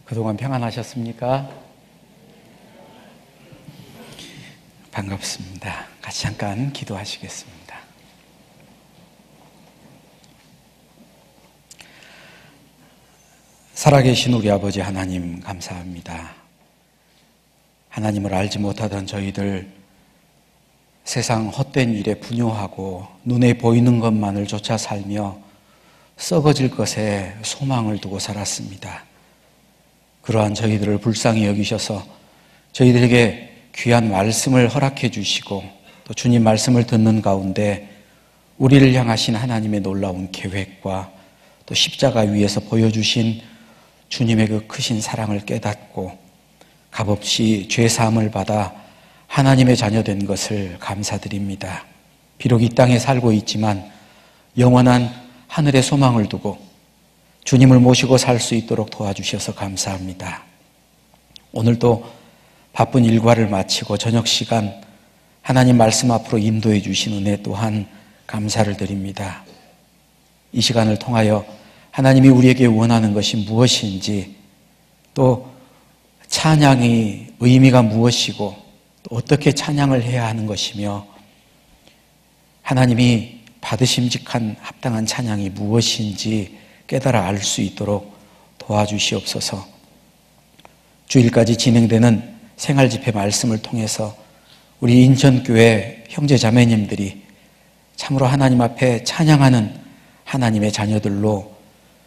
그동안 평안하셨습니까? 반갑습니다. 같이 잠깐 기도하시겠습니다. 살아계신 우리 아버지 하나님 감사합니다. 하나님을 알지 못하던 저희들 세상 헛된 일에 분요하고 눈에 보이는 것만을 쫓아 살며 썩어질 것에 소망을 두고 살았습니다. 그러한 저희들을 불쌍히 여기셔서 저희들에게 귀한 말씀을 허락해 주시고 또 주님 말씀을 듣는 가운데 우리를 향하신 하나님의 놀라운 계획과 또 십자가 위에서 보여주신 주님의 그 크신 사랑을 깨닫고 값없이 죄사함을 받아 하나님의 자녀된 것을 감사드립니다. 비록 이 땅에 살고 있지만 영원한 하늘의 소망을 두고 주님을 모시고 살 수 있도록 도와주셔서 감사합니다. 오늘도 바쁜 일과를 마치고 저녁 시간 하나님 말씀 앞으로 인도해 주신 은혜 또한 감사를 드립니다. 이 시간을 통하여 하나님이 우리에게 원하는 것이 무엇인지, 또 찬양의 의미가 무엇이고 또 어떻게 찬양을 해야 하는 것이며 하나님이 받으심직한 합당한 찬양이 무엇인지 깨달아 알 수 있도록 도와주시옵소서. 주일까지 진행되는 생활집회 말씀을 통해서 우리 인천교회 형제자매님들이 참으로 하나님 앞에 찬양하는 하나님의 자녀들로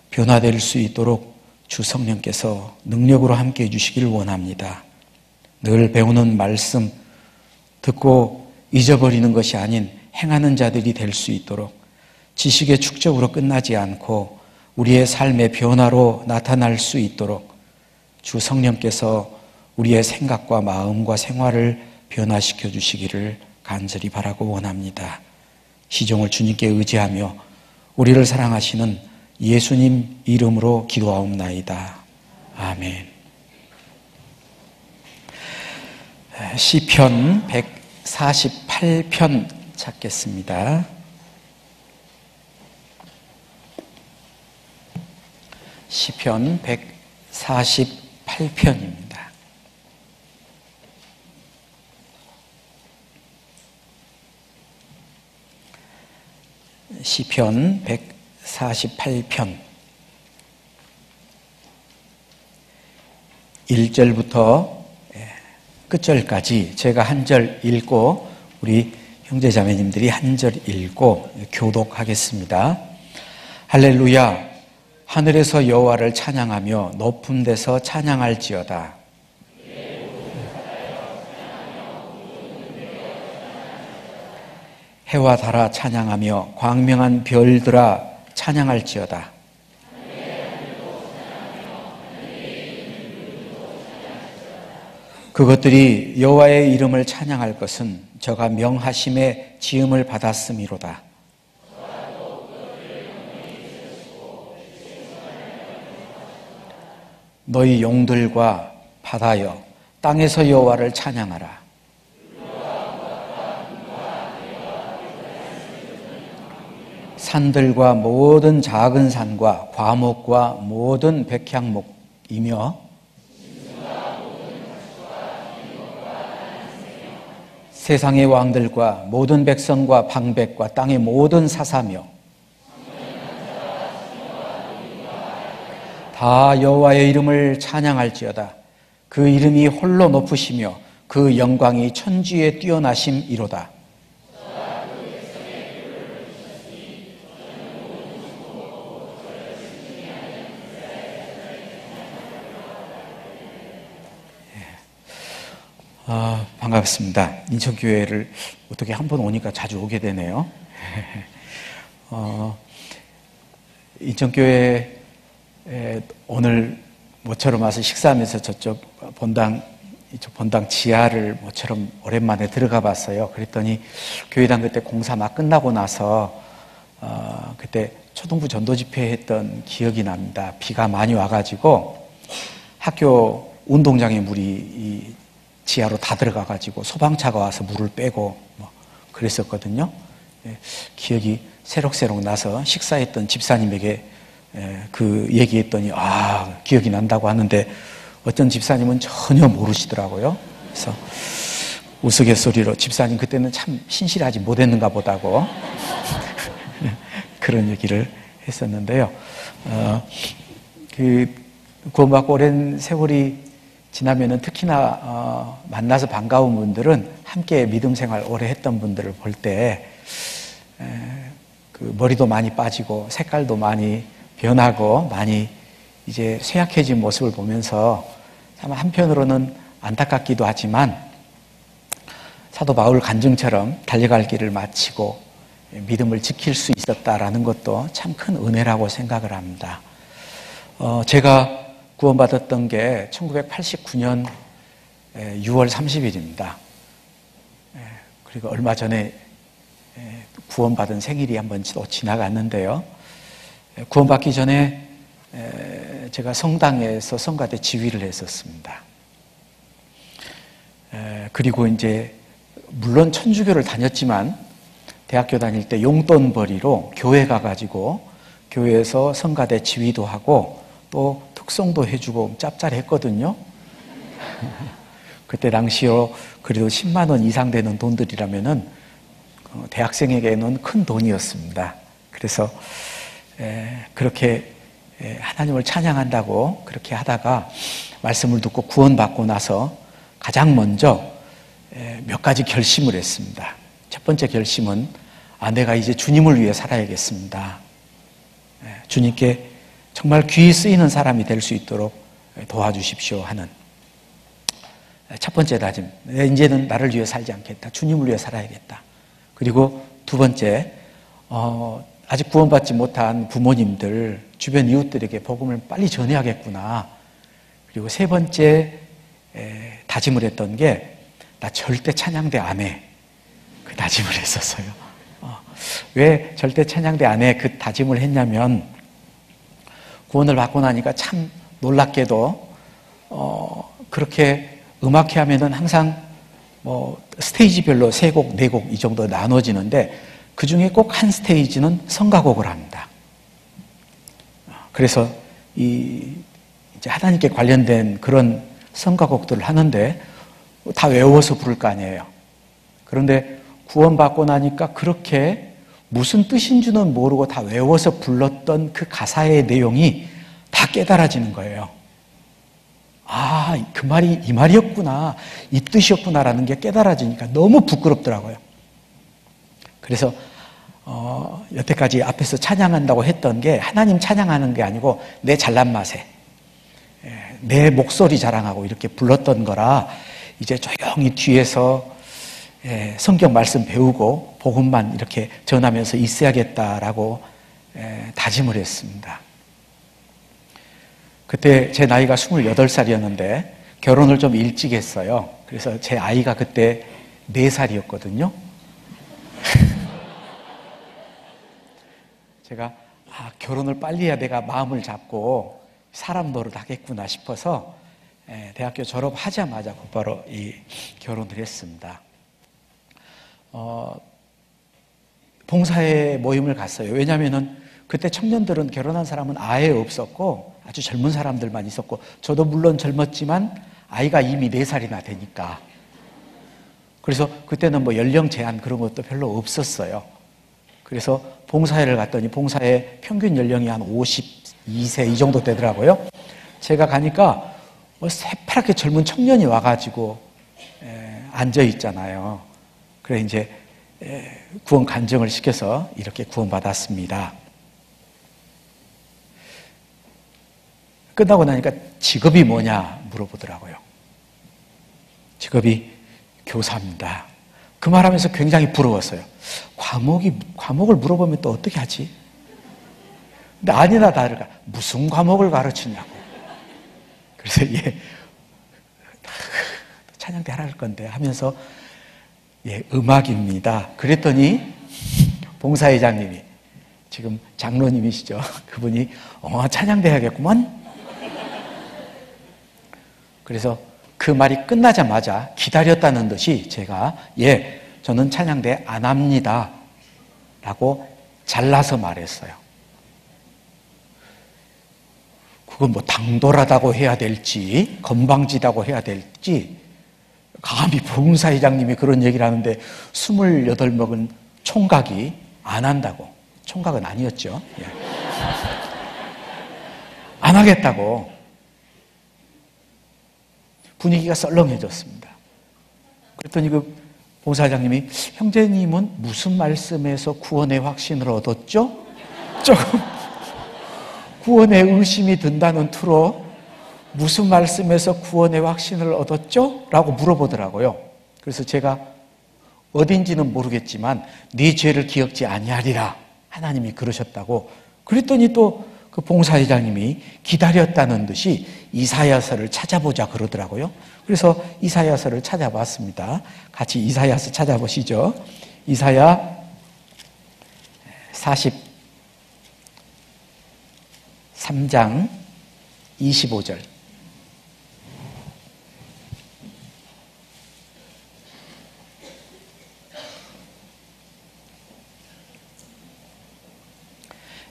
변화될 수 있도록 주 성령께서 능력으로 함께해 주시길 원합니다. 늘 배우는 말씀 듣고 잊어버리는 것이 아닌 행하는 자들이 될 수 있도록 지식의 축적으로 끝나지 않고 우리의 삶의 변화로 나타날 수 있도록 주 성령께서 우리의 생각과 마음과 생활을 변화시켜 주시기를 간절히 바라고 원합니다. 시종을 주님께 의지하며 우리를 사랑하시는 예수님 이름으로 기도하옵나이다. 아멘. 시편 148편 찾겠습니다. 시편 148편입니다. 시편 148편 1절부터 끝절까지 제가 한 절 읽고 우리 형제자매님들이 한 절 읽고 교독하겠습니다. 할렐루야. 하늘에서 여호와를 찬양하며 높은 데서 찬양할지어다. 해와 달아 찬양하며 광명한 별들아 찬양할지어다. 그것들이 여호와의 이름을 찬양할 것은 저가 명하심의 지음을 받았음이로다. 너희 용들과 바다여 땅에서 여호와를 찬양하라. 산들과 모든 작은 산과 과목과 모든 백향목이며 세상의 왕들과 모든 백성과 방백과 땅의 모든 사사며 다 여호와의 이름을 찬양할지어다. 그 이름이 홀로 높으시며 그 영광이 천지에 뛰어나심이로다. 반갑습니다. 인천교회를 어떻게 한 번 오니까 자주 오게 되네요. 인천교회 오늘 모처럼 와서 식사하면서 저쪽 본당 지하를 모처럼 오랜만에 들어가 봤어요. 그랬더니 교회당 그때 공사 막 끝나고 나서 그때 초등부 전도 집회 했던 기억이 납니다. 비가 많이 와가지고 학교 운동장에 물이 이 지하로 다 들어가가지고 소방차가 와서 물을 빼고 그랬었거든요. 기억이 새록새록 나서 식사했던 집사님에게 그 얘기했더니 기억이 난다고 하는데 어떤 집사님은 전혀 모르시더라고요. 그래서 우스갯소리로 집사님 그때는 참 신실하지 못했는가 보다고 그런 얘기를 했었는데요. 구원받고 오랜 세월이 지나면은 특히나 만나서 반가운 분들은 함께 믿음 생활 오래 했던 분들을 볼 때 그 머리도 많이 빠지고 색깔도 많이 변하고 많이 이제 쇠약해진 모습을 보면서 참 한편으로는 안타깝기도 하지만 사도 바울 간증처럼 달려갈 길을 마치고 믿음을 지킬 수 있었다라는 것도 참 큰 은혜라고 생각을 합니다. 제가 구원받았던 게 1989년 6월 30일입니다. 그리고 얼마 전에 구원받은 생일이 한번 또 지나갔는데요. 구원받기 전에 제가 성당에서 성가대 지휘를 했었습니다. 그리고 이제 물론 천주교를 다녔지만 대학교 다닐 때 용돈벌이로 교회 가가지고 교회에서 성가대 지휘도 하고 또 특송도 해주고 짭짤했거든요. 그때 당시요 그래도 10만 원 이상 되는 돈들이라면은 대학생에게는 큰 돈이었습니다. 그래서 그렇게 하나님을 찬양한다고 그렇게 하다가 말씀을 듣고 구원받고 나서 가장 먼저 몇 가지 결심을 했습니다. 첫 번째 결심은 내가 이제 주님을 위해 살아야겠습니다. 주님께 정말 귀히 쓰이는 사람이 될 수 있도록 도와주십시오 하는 첫 번째 다짐. 이제는 나를 위해 살지 않겠다. 주님을 위해 살아야겠다. 그리고 두 번째, 아직 구원받지 못한 부모님들, 주변 이웃들에게 복음을 빨리 전해야겠구나. 그리고 세 번째 다짐을 했던 게 나 절대 찬양대 안 해. 그 다짐을 했었어요. 왜 절대 찬양대 안 해? 그 다짐을 했냐면 구원을 받고 나니까 참 놀랍게도 그렇게 음악회 하면은 항상 스테이지별로 3곡, 4곡 이 정도 나눠지는데 그 중에 꼭 한 스테이지는 성가곡을 합니다. 그래서 이제 하나님께 관련된 그런 성가곡들을 하는데 다 외워서 부를 거 아니에요. 그런데 구원받고 나니까 그렇게 무슨 뜻인지는 모르고 다 외워서 불렀던 그 가사의 내용이 다 깨달아지는 거예요. 그 말이 이 말이었구나, 이 뜻이었구나라는 게 깨달아지니까 너무 부끄럽더라고요. 그래서 여태까지 앞에서 찬양한다고 했던 게 하나님 찬양하는 게 아니고 내 잘난 맛에 내 목소리 자랑하고 이렇게 불렀던 거라 이제 조용히 뒤에서 성경 말씀 배우고 복음만 이렇게 전하면서 있어야겠다라고 다짐을 했습니다. 그때 제 나이가 28살이었는데 결혼을 좀 일찍 했어요. 그래서 제 아이가 그때 4살이었거든요. 제가 결혼을 빨리 해야 내가 마음을 잡고 사람 노릇 하겠구나 싶어서 대학교 졸업하자마자 곧바로 이 결혼을 했습니다. 봉사회 모임을 갔어요. 왜냐하면은 그때 청년들은 결혼한 사람은 아예 없었고 아주 젊은 사람들만 있었고 저도 물론 젊었지만 아이가 이미 4살이나 되니까 그래서 그때는 뭐 연령 제한 그런 것도 별로 없었어요. 그래서 봉사회를 갔더니 봉사회 평균 연령이 한 52세 이 정도 되더라고요. 제가 가니까 새파랗게 젊은 청년이 와가지고 앉아 있잖아요. 그래 이제 구원 간증을 시켜서 이렇게 구원받았습니다. 끝나고 나니까 직업이 뭐냐 물어보더라고요. 직업이 교사입니다. 그 말하면서 굉장히 부러웠어요. 과목을 물어보면 또 어떻게 하지? 근데 아니나 다를까 무슨 과목을 가르치냐고. 그래서 찬양대 하라 할 건데 하면서 음악입니다. 그랬더니 봉사회장님이 지금 장로님이시죠. 그분이 찬양대 해야겠구만. 그래서 그 말이 끝나자마자 기다렸다는 듯이 제가 저는 찬양대 안 합니다 라고 잘라서 말했어요. 그건 뭐 당돌하다고 해야 될지 건방지다고 해야 될지, 감히 봉사회장님이 그런 얘기를 하는데 28먹은 총각이 안 한다고. 총각은 아니었죠. 예. 안 하겠다고. 분위기가 썰렁해졌습니다. 그랬더니 그 봉사장님이, 형제님은 무슨 말씀에서 구원의 확신을 얻었죠? 조금 구원의 의심이 든다는 투로 무슨 말씀에서 구원의 확신을 얻었죠? 라고 물어보더라고요. 그래서 제가 어딘지는 모르겠지만 네 죄를 기억지 아니하리라, 하나님이 그러셨다고. 그랬더니 또 그 봉사회장님이 기다렸다는 듯이 이사야서를 찾아보자 그러더라고요. 그래서 이사야서를 찾아봤습니다. 같이 이사야서 찾아보시죠. 이사야 43장 25절.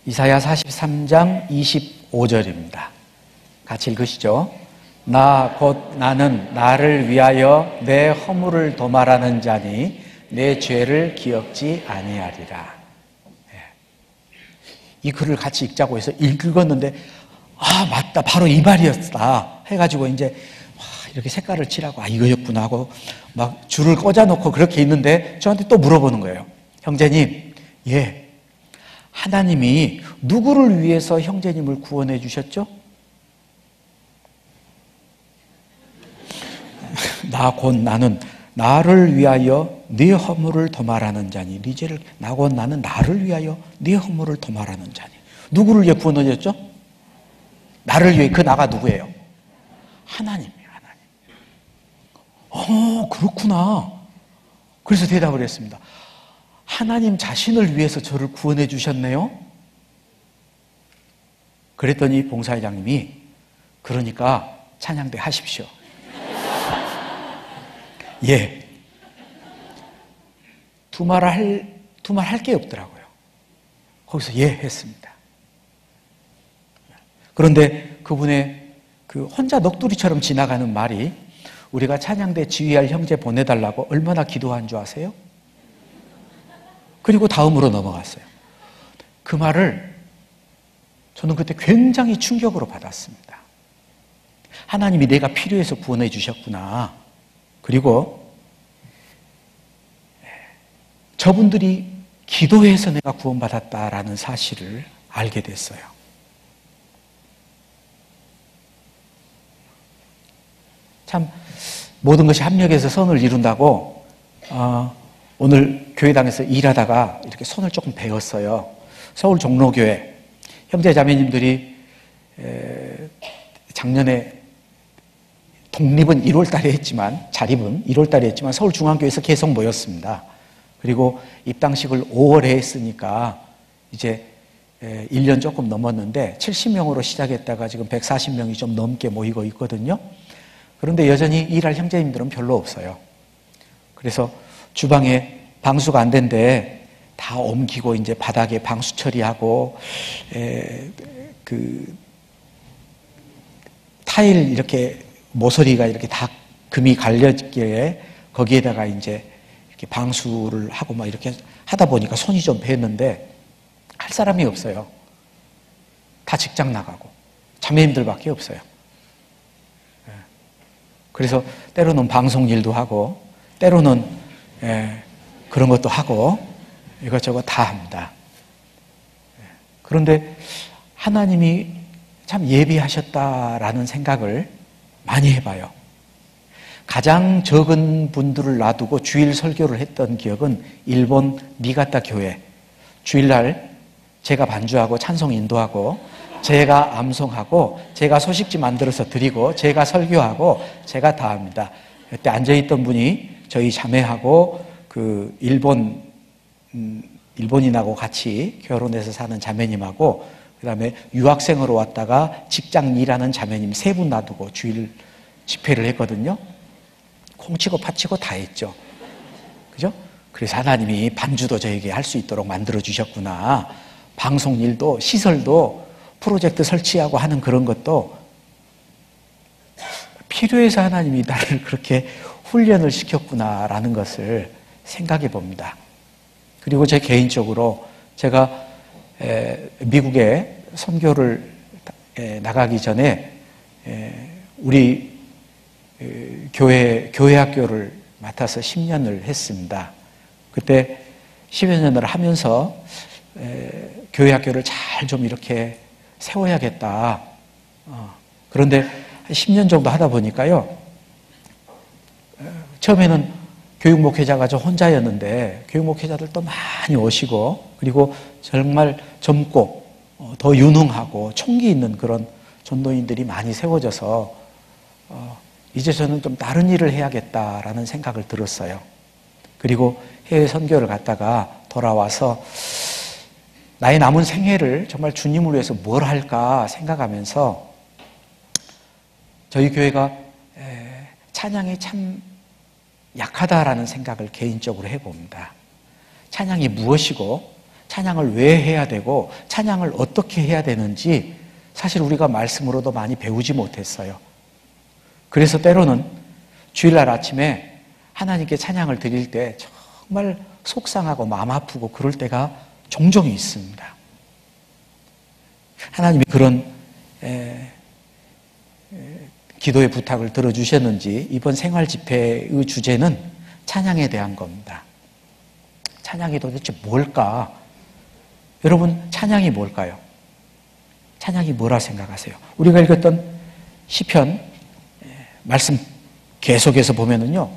이사야 43장 25절입니다. 같이 읽으시죠. 나 곧 나는 나를 위하여 내 허물을 도말하는 자니 내 죄를 기억지 아니하리라. 이 글을 같이 읽자고 해서 읽었는데, 아, 맞다, 바로 이 말이었다 해가지고 이제 이렇게 색깔을 칠하고, 아, 이거였구나 하고 막 줄을 꽂아놓고 그렇게 있는데 저한테 또 물어보는 거예요. 형제님, 예, 하나님이 누구를 위해서 형제님을 구원해 주셨죠? 나 곧 나는 나를 위하여 네 허물을 도말하는 자니, 네 죄를, 나 곧 나는 나를 위하여 네 허물을 도말하는 자니. 누구를 위해 구원해 줬죠? 나를 위해. 그 나가 누구예요? 하나님이에요, 하나님. 그렇구나. 그래서 대답을 했습니다. 하나님 자신을 위해서 저를 구원해 주셨네요? 그랬더니 봉사회장님이, 그러니까 찬양대 하십시오. 예. 두 말 할 게 없더라고요. 거기서 예 했습니다. 그런데 그분의 그 혼자 넋두리처럼 지나가는 말이, 우리가 찬양대 지휘할 형제 보내달라고 얼마나 기도한 줄 아세요? 그리고 다음으로 넘어갔어요. 그 말을 저는 그때 굉장히 충격으로 받았습니다. 하나님이 내가 필요해서 구원해 주셨구나. 그리고 저분들이 기도해서 내가 구원받았다라는 사실을 알게 됐어요. 참 모든 것이 합력해서 선을 이룬다고 오늘 교회당에서 일하다가 이렇게 손을 조금 베었어요. 서울 종로교회 형제 자매님들이 작년에 독립은 1월 달에 했지만, 자립은 1월 달에 했지만 서울중앙교회에서 계속 모였습니다. 그리고 입당식을 5월에 했으니까 이제 1년 조금 넘었는데 70명으로 시작했다가 지금 140명이 좀 넘게 모이고 있거든요. 그런데 여전히 일할 형제님들은 별로 없어요. 그래서 주방에 방수가 안 된데 다 옮기고 이제 바닥에 방수 처리하고 그 타일 이렇게 모서리가 이렇게 다 금이 갈렸기에 거기에다가 이제 이렇게 방수를 하고 막 이렇게 하다 보니까 손이 좀 베었는데 할 사람이 없어요. 다 직장 나가고 자매님들밖에 없어요. 그래서 때로는 방송 일도 하고 때로는 그런 것도 하고 이것저것 다 합니다. 그런데 하나님이 참 예비하셨다라는 생각을 많이 해봐요. 가장 적은 분들을 놔두고 주일 설교를 했던 기억은 일본 니가타 교회. 주일날 제가 반주하고 찬송 인도하고 제가 암송하고 제가 소식지 만들어서 드리고 제가 설교하고 제가 다 합니다. 그때 앉아있던 분이 저희 자매하고 그 일본인하고 같이 결혼해서 사는 자매님하고 그 다음에 유학생으로 왔다가 직장 일하는 자매님 3분 놔두고 주일 집회를 했거든요. 콩치고 파치고 다 했죠. 그죠? 그래서 하나님이 반주도 저에게 할 수 있도록 만들어 주셨구나. 방송 일도 시설도 프로젝트 설치하고 하는 그런 것도 필요해서 하나님이 나를 그렇게 훈련을 시켰구나라는 것을 생각해 봅니다. 그리고 제 개인적으로 제가 미국에 선교를 나가기 전에 우리 교회 학교를 맡아서 10년을 했습니다. 그때 10여 년을 하면서 교회 학교를 잘 좀 이렇게 세워야겠다. 그런데 한 10년 정도 하다 보니까요. 처음에는 교육 목회자가 저 혼자였는데 교육 목회자들도 많이 오시고 그리고 정말 젊고 더 유능하고 총기 있는 그런 전도인들이 많이 세워져서 이제 저는 좀 다른 일을 해야겠다라는 생각을 들었어요. 그리고 해외 선교를 갔다가 돌아와서 나의 남은 생애를 정말 주님을 위해서 뭘 할까 생각하면서 저희 교회가 찬양이 참 약하다라는 생각을 개인적으로 해봅니다. 찬양이 무엇이고 찬양을 왜 해야 되고 찬양을 어떻게 해야 되는지 사실 우리가 말씀으로도 많이 배우지 못했어요. 그래서 때로는 주일날 아침에 하나님께 찬양을 드릴 때 정말 속상하고 마음 아프고 그럴 때가 종종 있습니다. 하나님이 그런 기도의 부탁을 들어주셨는지 이번 생활 집회의 주제는 찬양에 대한 겁니다. 찬양이 도대체 뭘까? 여러분, 찬양이 뭘까요? 찬양이 뭐라 생각하세요? 우리가 읽었던 시편 말씀 계속해서 보면은요,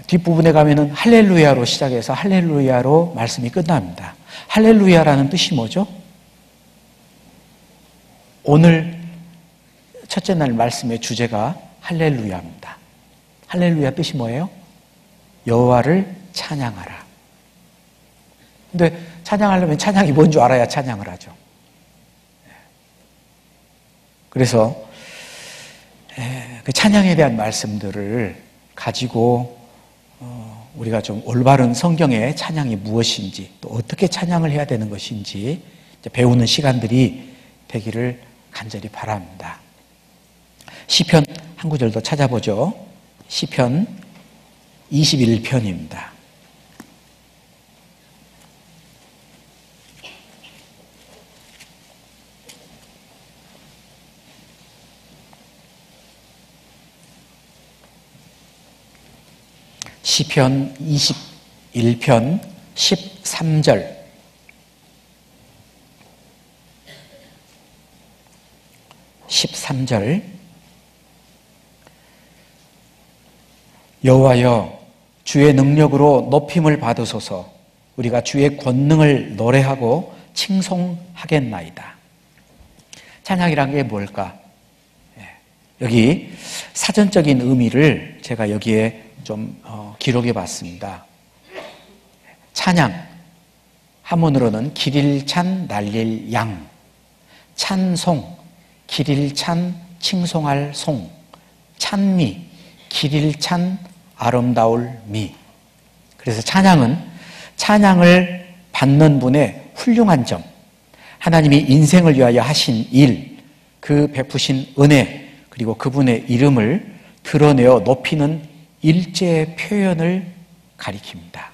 뒷부분에 가면은 할렐루야로 시작해서 할렐루야로 말씀이 끝납니다. 할렐루야라는 뜻이 뭐죠? 오늘 첫째 날 말씀의 주제가 할렐루야입니다. 할렐루야 뜻이 뭐예요? 여호와를 찬양하라. 근데 찬양하려면 찬양이 뭔 줄 알아야 찬양을 하죠. 그래서 그 찬양에 대한 말씀들을 가지고 우리가 좀 올바른 성경의 찬양이 무엇인지 또 어떻게 찬양을 해야 되는 것인지 배우는 시간들이 되기를 간절히 바랍니다. 시편 한 구절 더 찾아보죠. 시편 21편입니다. 시편 21편 13절 여호와여 주의 능력으로 높임을 받으소서. 우리가 주의 권능을 노래하고 칭송하겠나이다. 찬양이란 게 뭘까? 여기 사전적인 의미를 제가 여기에 좀 기록해 봤습니다. 찬양, 한문으로는 길일찬 날릴 양, 찬송, 길일찬 칭송할 송, 찬미, 길일찬 아름다울 미. 그래서 찬양은 찬양을 받는 분의 훌륭한 점, 하나님이 인생을 위하여 하신 일, 그 베푸신 은혜, 그리고 그분의 이름을 드러내어 높이는 일제의 표현을 가리킵니다.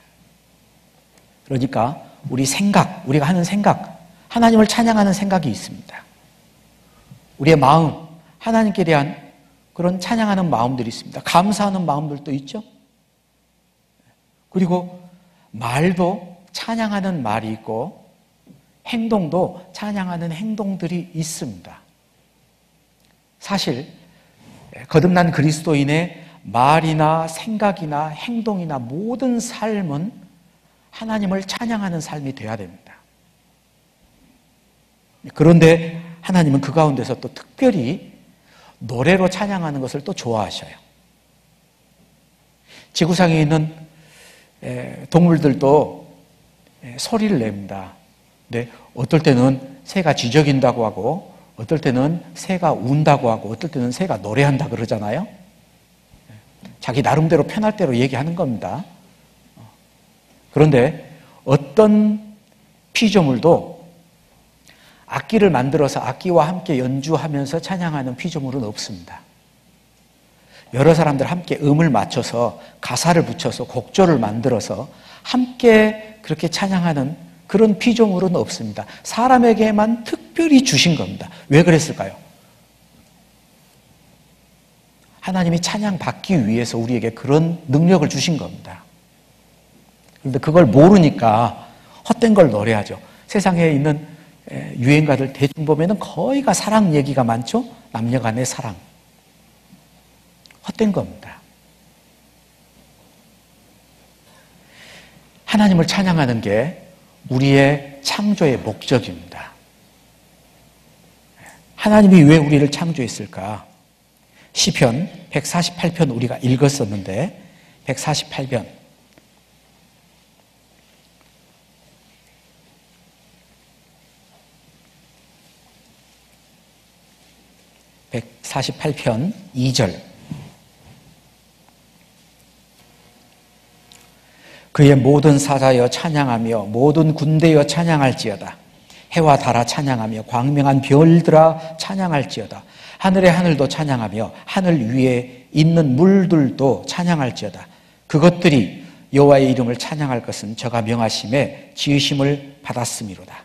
그러니까 우리 생각, 우리가 하는 생각, 하나님을 찬양하는 생각이 있습니다. 우리의 마음, 하나님께 대한 그런 찬양하는 마음들이 있습니다. 감사하는 마음들도 있죠. 그리고 말도 찬양하는 말이 있고 행동도 찬양하는 행동들이 있습니다. 사실 거듭난 그리스도인의 말이나 생각이나 행동이나 모든 삶은 하나님을 찬양하는 삶이 되어야 됩니다. 그런데 하나님은 그 가운데서 또 특별히 노래로 찬양하는 것을 또 좋아하셔요. 지구상에 있는 동물들도 소리를 냅니다. 근데 어떨 때는 새가 지저귀다고 하고 어떨 때는 새가 운다고 하고 어떨 때는 새가 노래한다 그러잖아요. 자기 나름대로 편할 대로 얘기하는 겁니다. 그런데 어떤 피조물도 악기를 만들어서 악기와 함께 연주하면서 찬양하는 피조물은 없습니다. 여러 사람들 함께 음을 맞춰서 가사를 붙여서 곡조를 만들어서 함께 그렇게 찬양하는 그런 피조물은 없습니다. 사람에게만 특별히 주신 겁니다. 왜 그랬을까요? 하나님이 찬양받기 위해서 우리에게 그런 능력을 주신 겁니다. 그런데 그걸 모르니까 헛된 걸 노래하죠. 세상에 있는 유행가들 대충 보면은 거의가 사랑 얘기가 많죠? 남녀 간의 사랑. 헛된 겁니다. 하나님을 찬양하는 게 우리의 창조의 목적입니다. 하나님이 왜 우리를 창조했을까? 시편 148편 우리가 읽었었는데 148편 148편 2절 그의 모든 사자여 찬양하며 모든 군대여 찬양할지어다. 해와 달아 찬양하며 광명한 별들아 찬양할지어다. 하늘의 하늘도 찬양하며 하늘 위에 있는 물들도 찬양할지어다. 그것들이 여호와의 이름을 찬양할 것은 저가 명하심에 지으심을 받았음이로다.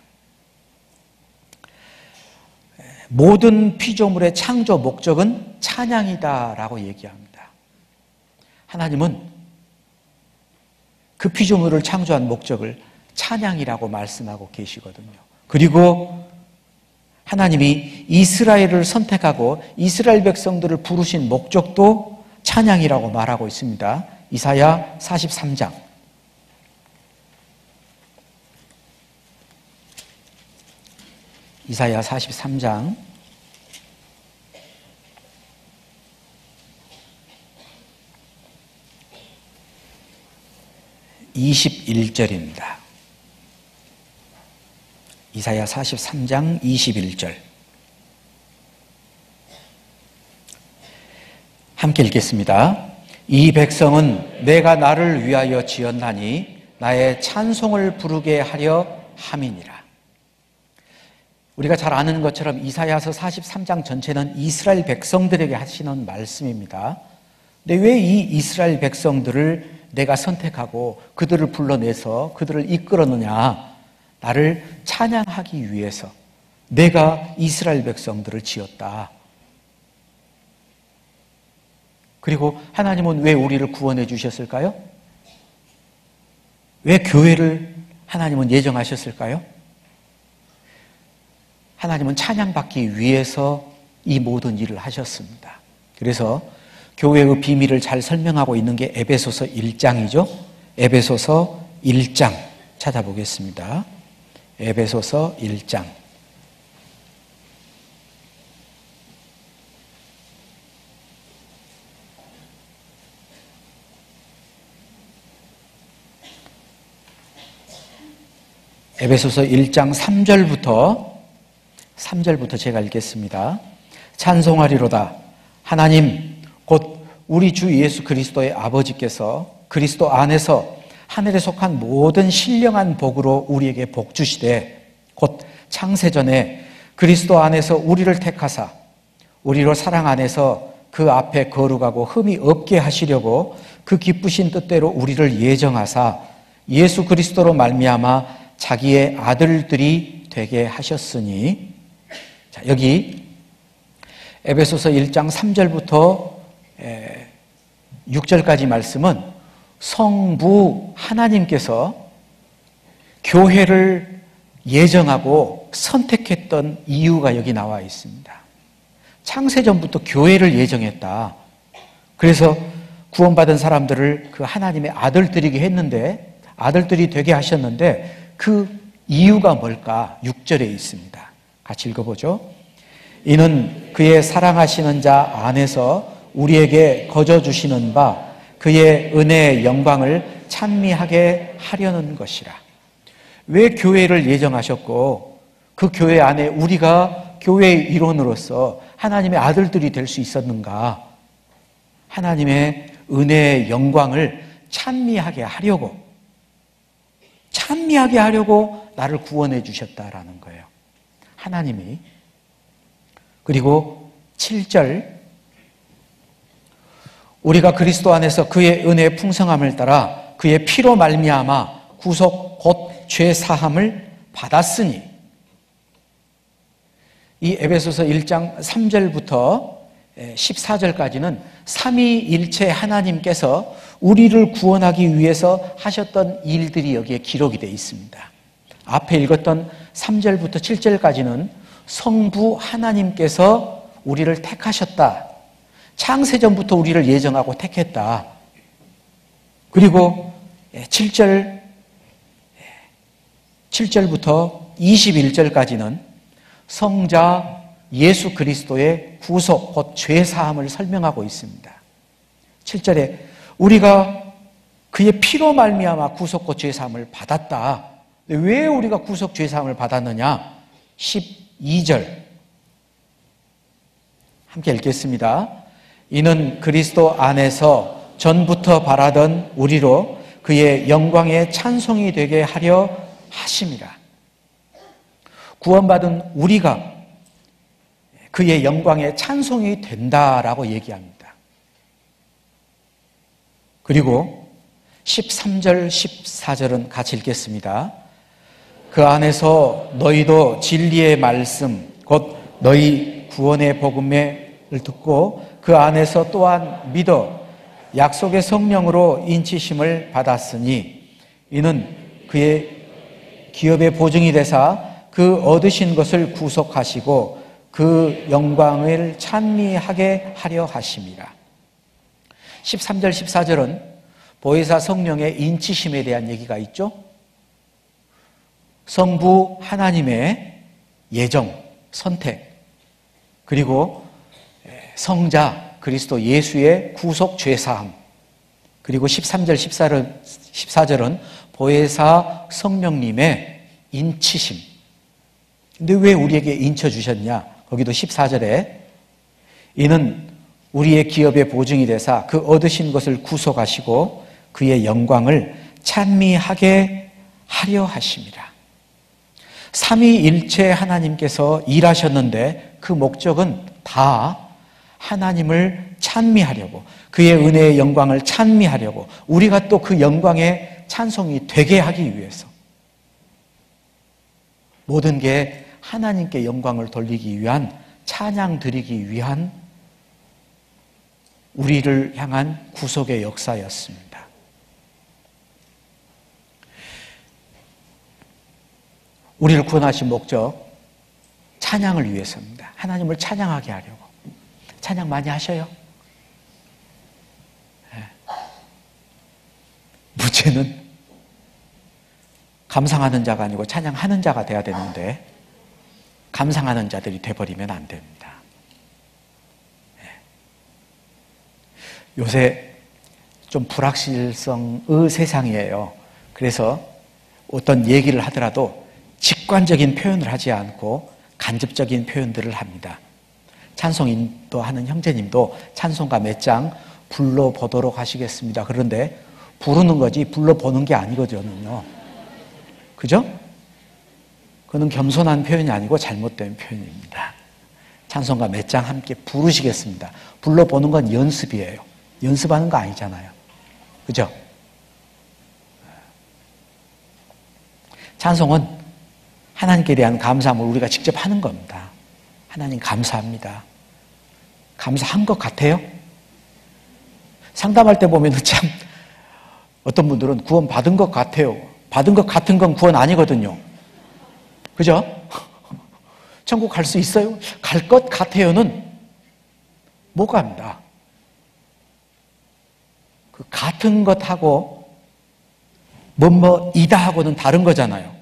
모든 피조물의 창조 목적은 찬양이다라고 얘기합니다. 하나님은 그 피조물을 창조한 목적을 찬양이라고 말씀하고 계시거든요. 그리고 하나님이 이스라엘을 선택하고 이스라엘 백성들을 부르신 목적도 찬양이라고 말하고 있습니다. 이사야 43장 이사야 43장 21절입니다. 이사야 43장 21절 함께 읽겠습니다. 이 백성은 내가 나를 위하여 지었나니 나의 찬송을 부르게 하려 함이니라. 우리가 잘 아는 것처럼 이사야서 43장 전체는 이스라엘 백성들에게 하시는 말씀입니다. 근데 왜 이 이스라엘 백성들을 내가 선택하고 그들을 불러내서 그들을 이끌었느냐? 나를 찬양하기 위해서 내가 이스라엘 백성들을 지었다. 그리고 하나님은 왜 우리를 구원해 주셨을까요? 왜 교회를 하나님은 예정하셨을까요? 하나님은 찬양받기 위해서 이 모든 일을 하셨습니다. 그래서 교회의 비밀을 잘 설명하고 있는 게 에베소서 1장이죠. 에베소서 1장 찾아보겠습니다. 에베소서 1장 에베소서 1장 3절부터 제가 읽겠습니다. 찬송하리로다. 하나님 곧 우리 주 예수 그리스도의 아버지께서 그리스도 안에서 하늘에 속한 모든 신령한 복으로 우리에게 복 주시되 곧 창세전에 그리스도 안에서 우리를 택하사 우리로 사랑 안에서 그 앞에 거룩하고 흠이 없게 하시려고 그 기쁘신 뜻대로 우리를 예정하사 예수 그리스도로 말미암아 자기의 아들들이 되게 하셨으니. 자, 여기 에베소서 1장 3절부터 6절까지 말씀은 성부 하나님께서 교회를 예정하고 선택했던 이유가 여기 나와 있습니다. 창세전부터 교회를 예정했다. 그래서 구원받은 사람들을 그 하나님의 아들들이게 했는데, 아들들이 되게 하셨는데 그 이유가 뭘까? 6절에 있습니다. 같이 읽어보죠. 이는 그의 사랑하시는 자 안에서 우리에게 거저 주시는 바 그의 은혜의 영광을 찬미하게 하려는 것이라. 왜 교회를 예정하셨고 그 교회 안에 우리가 교회의 일원으로서 하나님의 아들들이 될 수 있었는가? 하나님의 은혜의 영광을 찬미하게 하려고 나를 구원해 주셨다라는 거예요. 하나님이. 그리고 7절, 우리가 그리스도 안에서 그의 은혜의 풍성함을 따라 그의 피로 말미암아 구속 곧 죄 사함을 받았으니. 이 에베소서 1장 3절부터 14절까지는 삼위일체 하나님께서 우리를 구원하기 위해서 하셨던 일들이 여기에 기록이 되어 있습니다. 앞에 읽었던 3절부터 7절까지는 성부 하나님께서 우리를 택하셨다. 창세전부터 우리를 예정하고 택했다. 그리고 7절부터 21절까지는 성자 예수 그리스도의 구속, 곧 죄사함을 설명하고 있습니다. 7절에 우리가 그의 피로 말미암아 구속 곧 죄사함을 받았다. 왜 우리가 구속 죄사함을 받았느냐? 12절 함께 읽겠습니다. 이는 그리스도 안에서 전부터 바라던 우리로 그의 영광의 찬송이 되게 하려 하심이라. 구원받은 우리가 그의 영광의 찬송이 된다라고 얘기합니다. 그리고 13절, 14절은 같이 읽겠습니다. 그 안에서 너희도 진리의 말씀, 곧 너희 구원의 복음을 듣고 그 안에서 또한 믿어 약속의 성령으로 인치심을 받았으니 이는 그의 기업의 보증이 되사 그 얻으신 것을 구속하시고 그 영광을 찬미하게 하려 하심이라. 13절, 14절은 보혜사 성령의 인치심에 대한 얘기가 있죠. 성부 하나님의 예정, 선택, 그리고 성자 그리스도 예수의 구속 죄사함, 그리고 13절, 14절은 보혜사 성령님의 인치심. 근데 왜 우리에게 인쳐주셨냐? 거기도 14절에 이는 우리의 기업의 보증이 되사 그 얻으신 것을 구속하시고 그의 영광을 찬미하게 하려 하심이라. 삼위일체 하나님께서 일하셨는데 그 목적은 다 하나님을 찬미하려고, 그의 은혜의 영광을 찬미하려고, 우리가 또 그 영광의 찬송이 되게 하기 위해서, 모든 게 하나님께 영광을 돌리기 위한, 찬양 드리기 위한 우리를 향한 구속의 역사였습니다. 우리를 구원하신 목적, 찬양을 위해서입니다. 하나님을 찬양하게 하려고. 찬양 많이 하셔요? 네. 문제는 감상하는 자가 아니고 찬양하는 자가 돼야 되는데 감상하는 자들이 돼버리면 안 됩니다. 네. 요새 좀 불확실성의 세상이에요. 그래서 어떤 얘기를 하더라도 직관적인 표현을 하지 않고 간접적인 표현들을 합니다. 찬송인도 하는 형제님도 찬송가 몇 장 불러보도록 하시겠습니다. 그런데 부르는 거지 불러보는 게 아니거든요. 그죠? 그건 겸손한 표현이 아니고 잘못된 표현입니다. 찬송가 몇 장 함께 부르시겠습니다. 불러보는 건 연습이에요. 연습하는 거 아니잖아요. 그죠? 찬송은 하나님께 대한 감사함을 우리가 직접 하는 겁니다. 하나님 감사합니다. 감사한 것 같아요? 상담할 때 보면 참 어떤 분들은 구원 받은 것 같아요. 받은 것 같은 건 구원 아니거든요. 그죠? 천국 갈 수 있어요? 갈 것 같아요는 못 갑니다. 그 같은 것하고 뭐뭐이다 하고는 다른 거잖아요.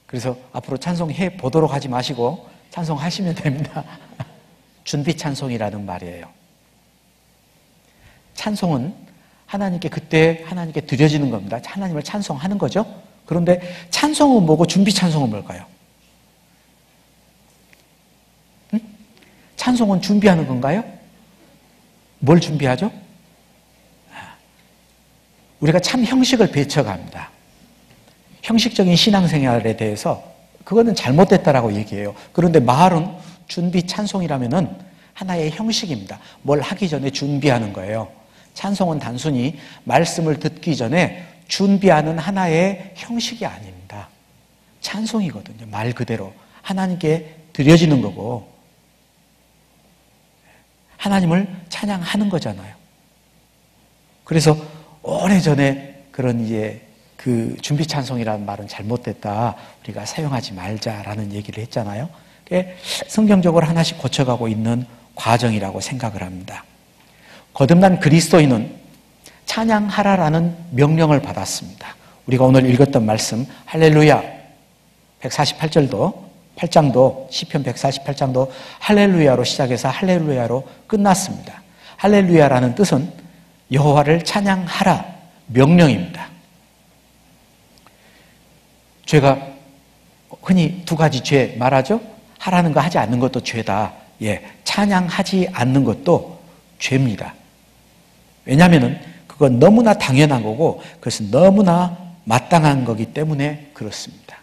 그래서 앞으로 찬송해 보도록 하지 마시고 찬송하시면 됩니다. 준비 찬송이라는 말이에요. 찬송은 하나님께 그때 하나님께 드려지는 겁니다. 하나님을 찬송하는 거죠. 그런데 찬송은 뭐고 준비 찬송은 뭘까요? 응? 찬송은 준비하는 건가요? 뭘 준비하죠? 우리가 참 형식을 배쳐갑니다. 형식적인 신앙생활에 대해서 그거는 잘못됐다라고 얘기해요. 그런데 마을은 준비 찬송이라면은 하나의 형식입니다. 뭘 하기 전에 준비하는 거예요. 찬송은 단순히 말씀을 듣기 전에 준비하는 하나의 형식이 아닙니다. 찬송이거든요. 말 그대로 하나님께 드려지는 거고 하나님을 찬양하는 거잖아요. 그래서 오래전에 그런 그 준비 찬송이라는 말은 잘못됐다. 우리가 사용하지 말자라는 얘기를 했잖아요. 그게 성경적으로 하나씩 고쳐가고 있는 과정이라고 생각을 합니다. 거듭난 그리스도인은 찬양하라라는 명령을 받았습니다. 우리가 오늘 읽었던 말씀 할렐루야 8장도 시편 148장도 할렐루야로 시작해서 할렐루야로 끝났습니다. 할렐루야라는 뜻은 여호와를 찬양하라 명령입니다. 죄가 흔히 두 가지 죄 말하죠. 하라는 거 하지 않는 것도 죄다. 찬양하지 않는 것도 죄입니다. 왜냐하면 그건 너무나 당연한 거고 그것은 너무나 마땅한 거기 때문에 그렇습니다.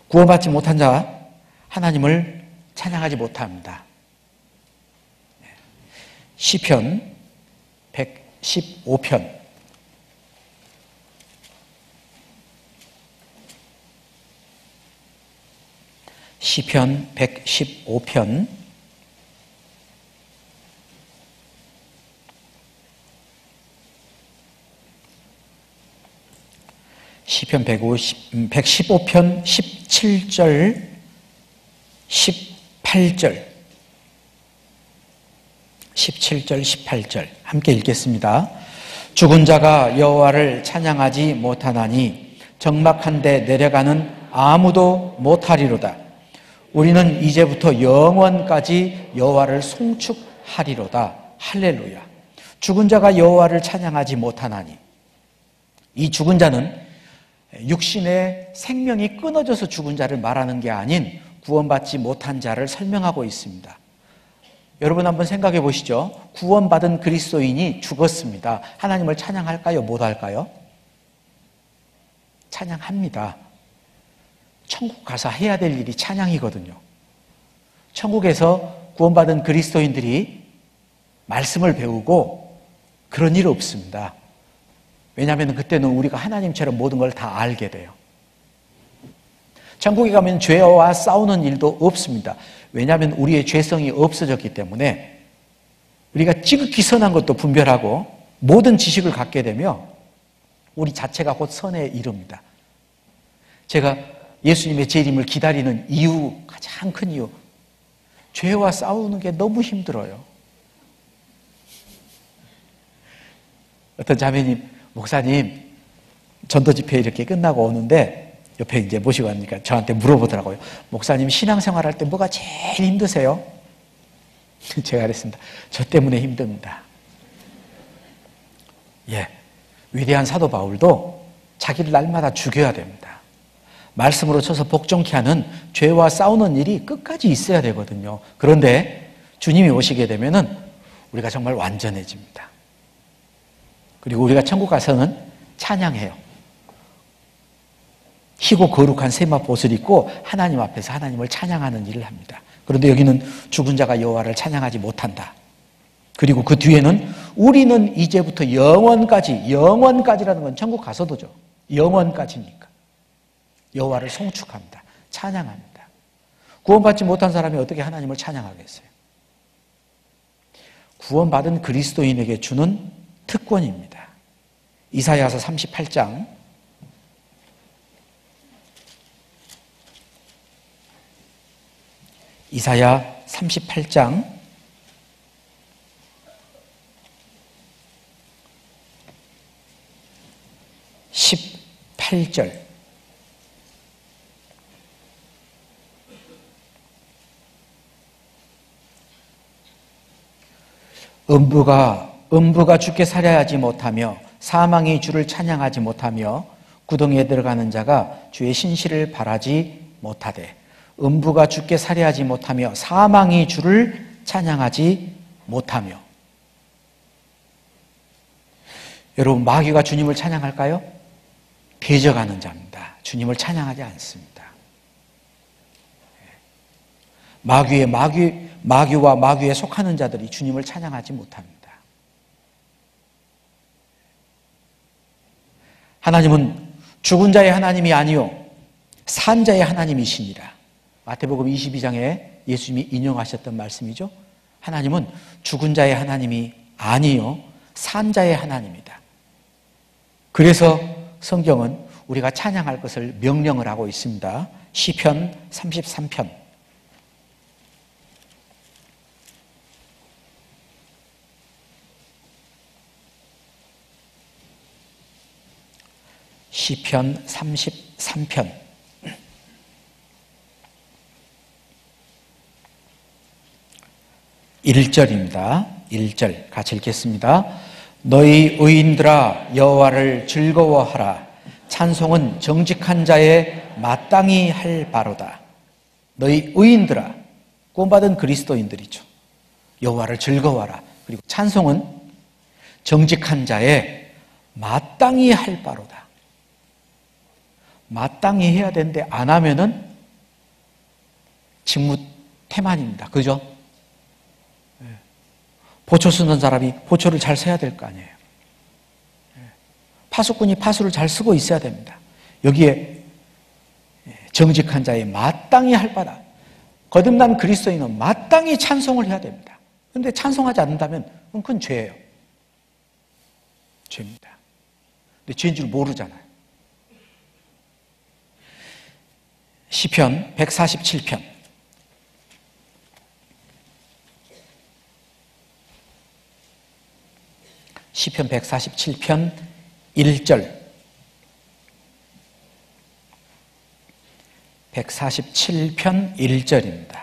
구원받지 못한 자 하나님을 찬양하지 못합니다. 시편 115편 시편 115편 115편 17절 18절 17절 18절 함께 읽겠습니다. 죽은 자가 여호와를 찬양하지 못하나니 적막한 데 내려가는 아무도 못하리로다. 우리는 이제부터 영원까지 여호와를 송축하리로다. 할렐루야. 죽은 자가 여호와를 찬양하지 못하나니 이 죽은 자는 육신의 생명이 끊어져서 죽은 자를 말하는 게 아닌 구원받지 못한 자를 설명하고 있습니다. 여러분 한번 생각해 보시죠. 구원받은 그리스도인이 죽었습니다. 하나님을 찬양할까요? 못할까요? 찬양합니다. 천국 가서 해야 될 일이 찬양이거든요. 천국에서 구원받은 그리스도인들이 말씀을 배우고 그런 일 없습니다. 왜냐하면 그때는 우리가 하나님처럼 모든 걸 다 알게 돼요. 천국에 가면 죄와 싸우는 일도 없습니다. 왜냐하면 우리의 죄성이 없어졌기 때문에 우리가 지극히 선한 것도 분별하고 모든 지식을 갖게 되며 우리 자체가 곧 선에 이릅니다. 제가 예수님의 재림을 기다리는 이유, 가장 큰 이유, 죄와 싸우는 게 너무 힘들어요. 어떤 자매님, 목사님, 전도 집회 이렇게 끝나고 오는데 옆에 이제 모시고 가니까 저한테 물어보더라고요. 목사님 신앙생활 할 때 뭐가 제일 힘드세요? 제가 그랬습니다. 저 때문에 힘듭니다. 위대한 사도 바울도 자기를 날마다 죽여야 됩니다. 말씀으로 쳐서 복종케 하는 죄와 싸우는 일이 끝까지 있어야 되거든요. 그런데 주님이 오시게 되면은 우리가 정말 완전해집니다. 그리고 우리가 천국 가서는 찬양해요. 희고 거룩한 세마포 옷을 입고 하나님 앞에서 하나님을 찬양하는 일을 합니다. 그런데 여기는 죽은 자가 여호와를 찬양하지 못한다. 그리고 그 뒤에는 우리는 이제부터 영원까지라는 건 천국 가서도죠. 영원까지니까 여호와를 송축합니다. 찬양합니다. 구원받지 못한 사람이 어떻게 하나님을 찬양하겠어요? 구원받은 그리스도인에게 주는 특권입니다. 이사야서 38장 이사야 38장 18절 음부가 주께 살아야지 못하며 사망이 주를 찬양하지 못하며 구덩이에 들어가는 자가 주의 신실을 바라지 못하되 음부가 주께 살해하지 못하며 사망이 주를 찬양하지 못하며. 여러분 마귀가 주님을 찬양할까요? 배져가는 자입니다. 주님을 찬양하지 않습니다. 마귀와 마귀에 속하는 자들이 주님을 찬양하지 못합니다. 하나님은 죽은 자의 하나님이 아니요 산 자의 하나님이시니라. 마태복음 22장에 예수님이 인용하셨던 말씀이죠. 하나님은 죽은 자의 하나님이 아니요 산 자의 하나님이다. 그래서 성경은 우리가 찬양할 것을 명령을 하고 있습니다. 시편 33편 시편 33편 1절입니다. 1절 같이 읽겠습니다. 너희 의인들아 여호와를 즐거워하라. 찬송은 정직한 자의 마땅히 할 바로다. 너희 의인들아, 구원받은 그리스도인들이죠. 여호와를 즐거워하라. 그리고 찬송은 정직한 자의 마땅히 할 바로다. 마땅히 해야 되는데 안 하면은 직무태만입니다. 그죠? 보초 쓰는 사람이 보초를 잘 써야 될 거 아니에요. 파수꾼이 파수를 잘 쓰고 있어야 됩니다. 여기에 정직한 자의 마땅히 할 바다. 거듭난 그리스도인은 마땅히 찬송을 해야 됩니다. 그런데 찬송하지 않는다면 그건 죄예요. 죄입니다. 근데 죄인 줄 모르잖아요. 시편 147편 시편 147편 1절 147편 1절입니다.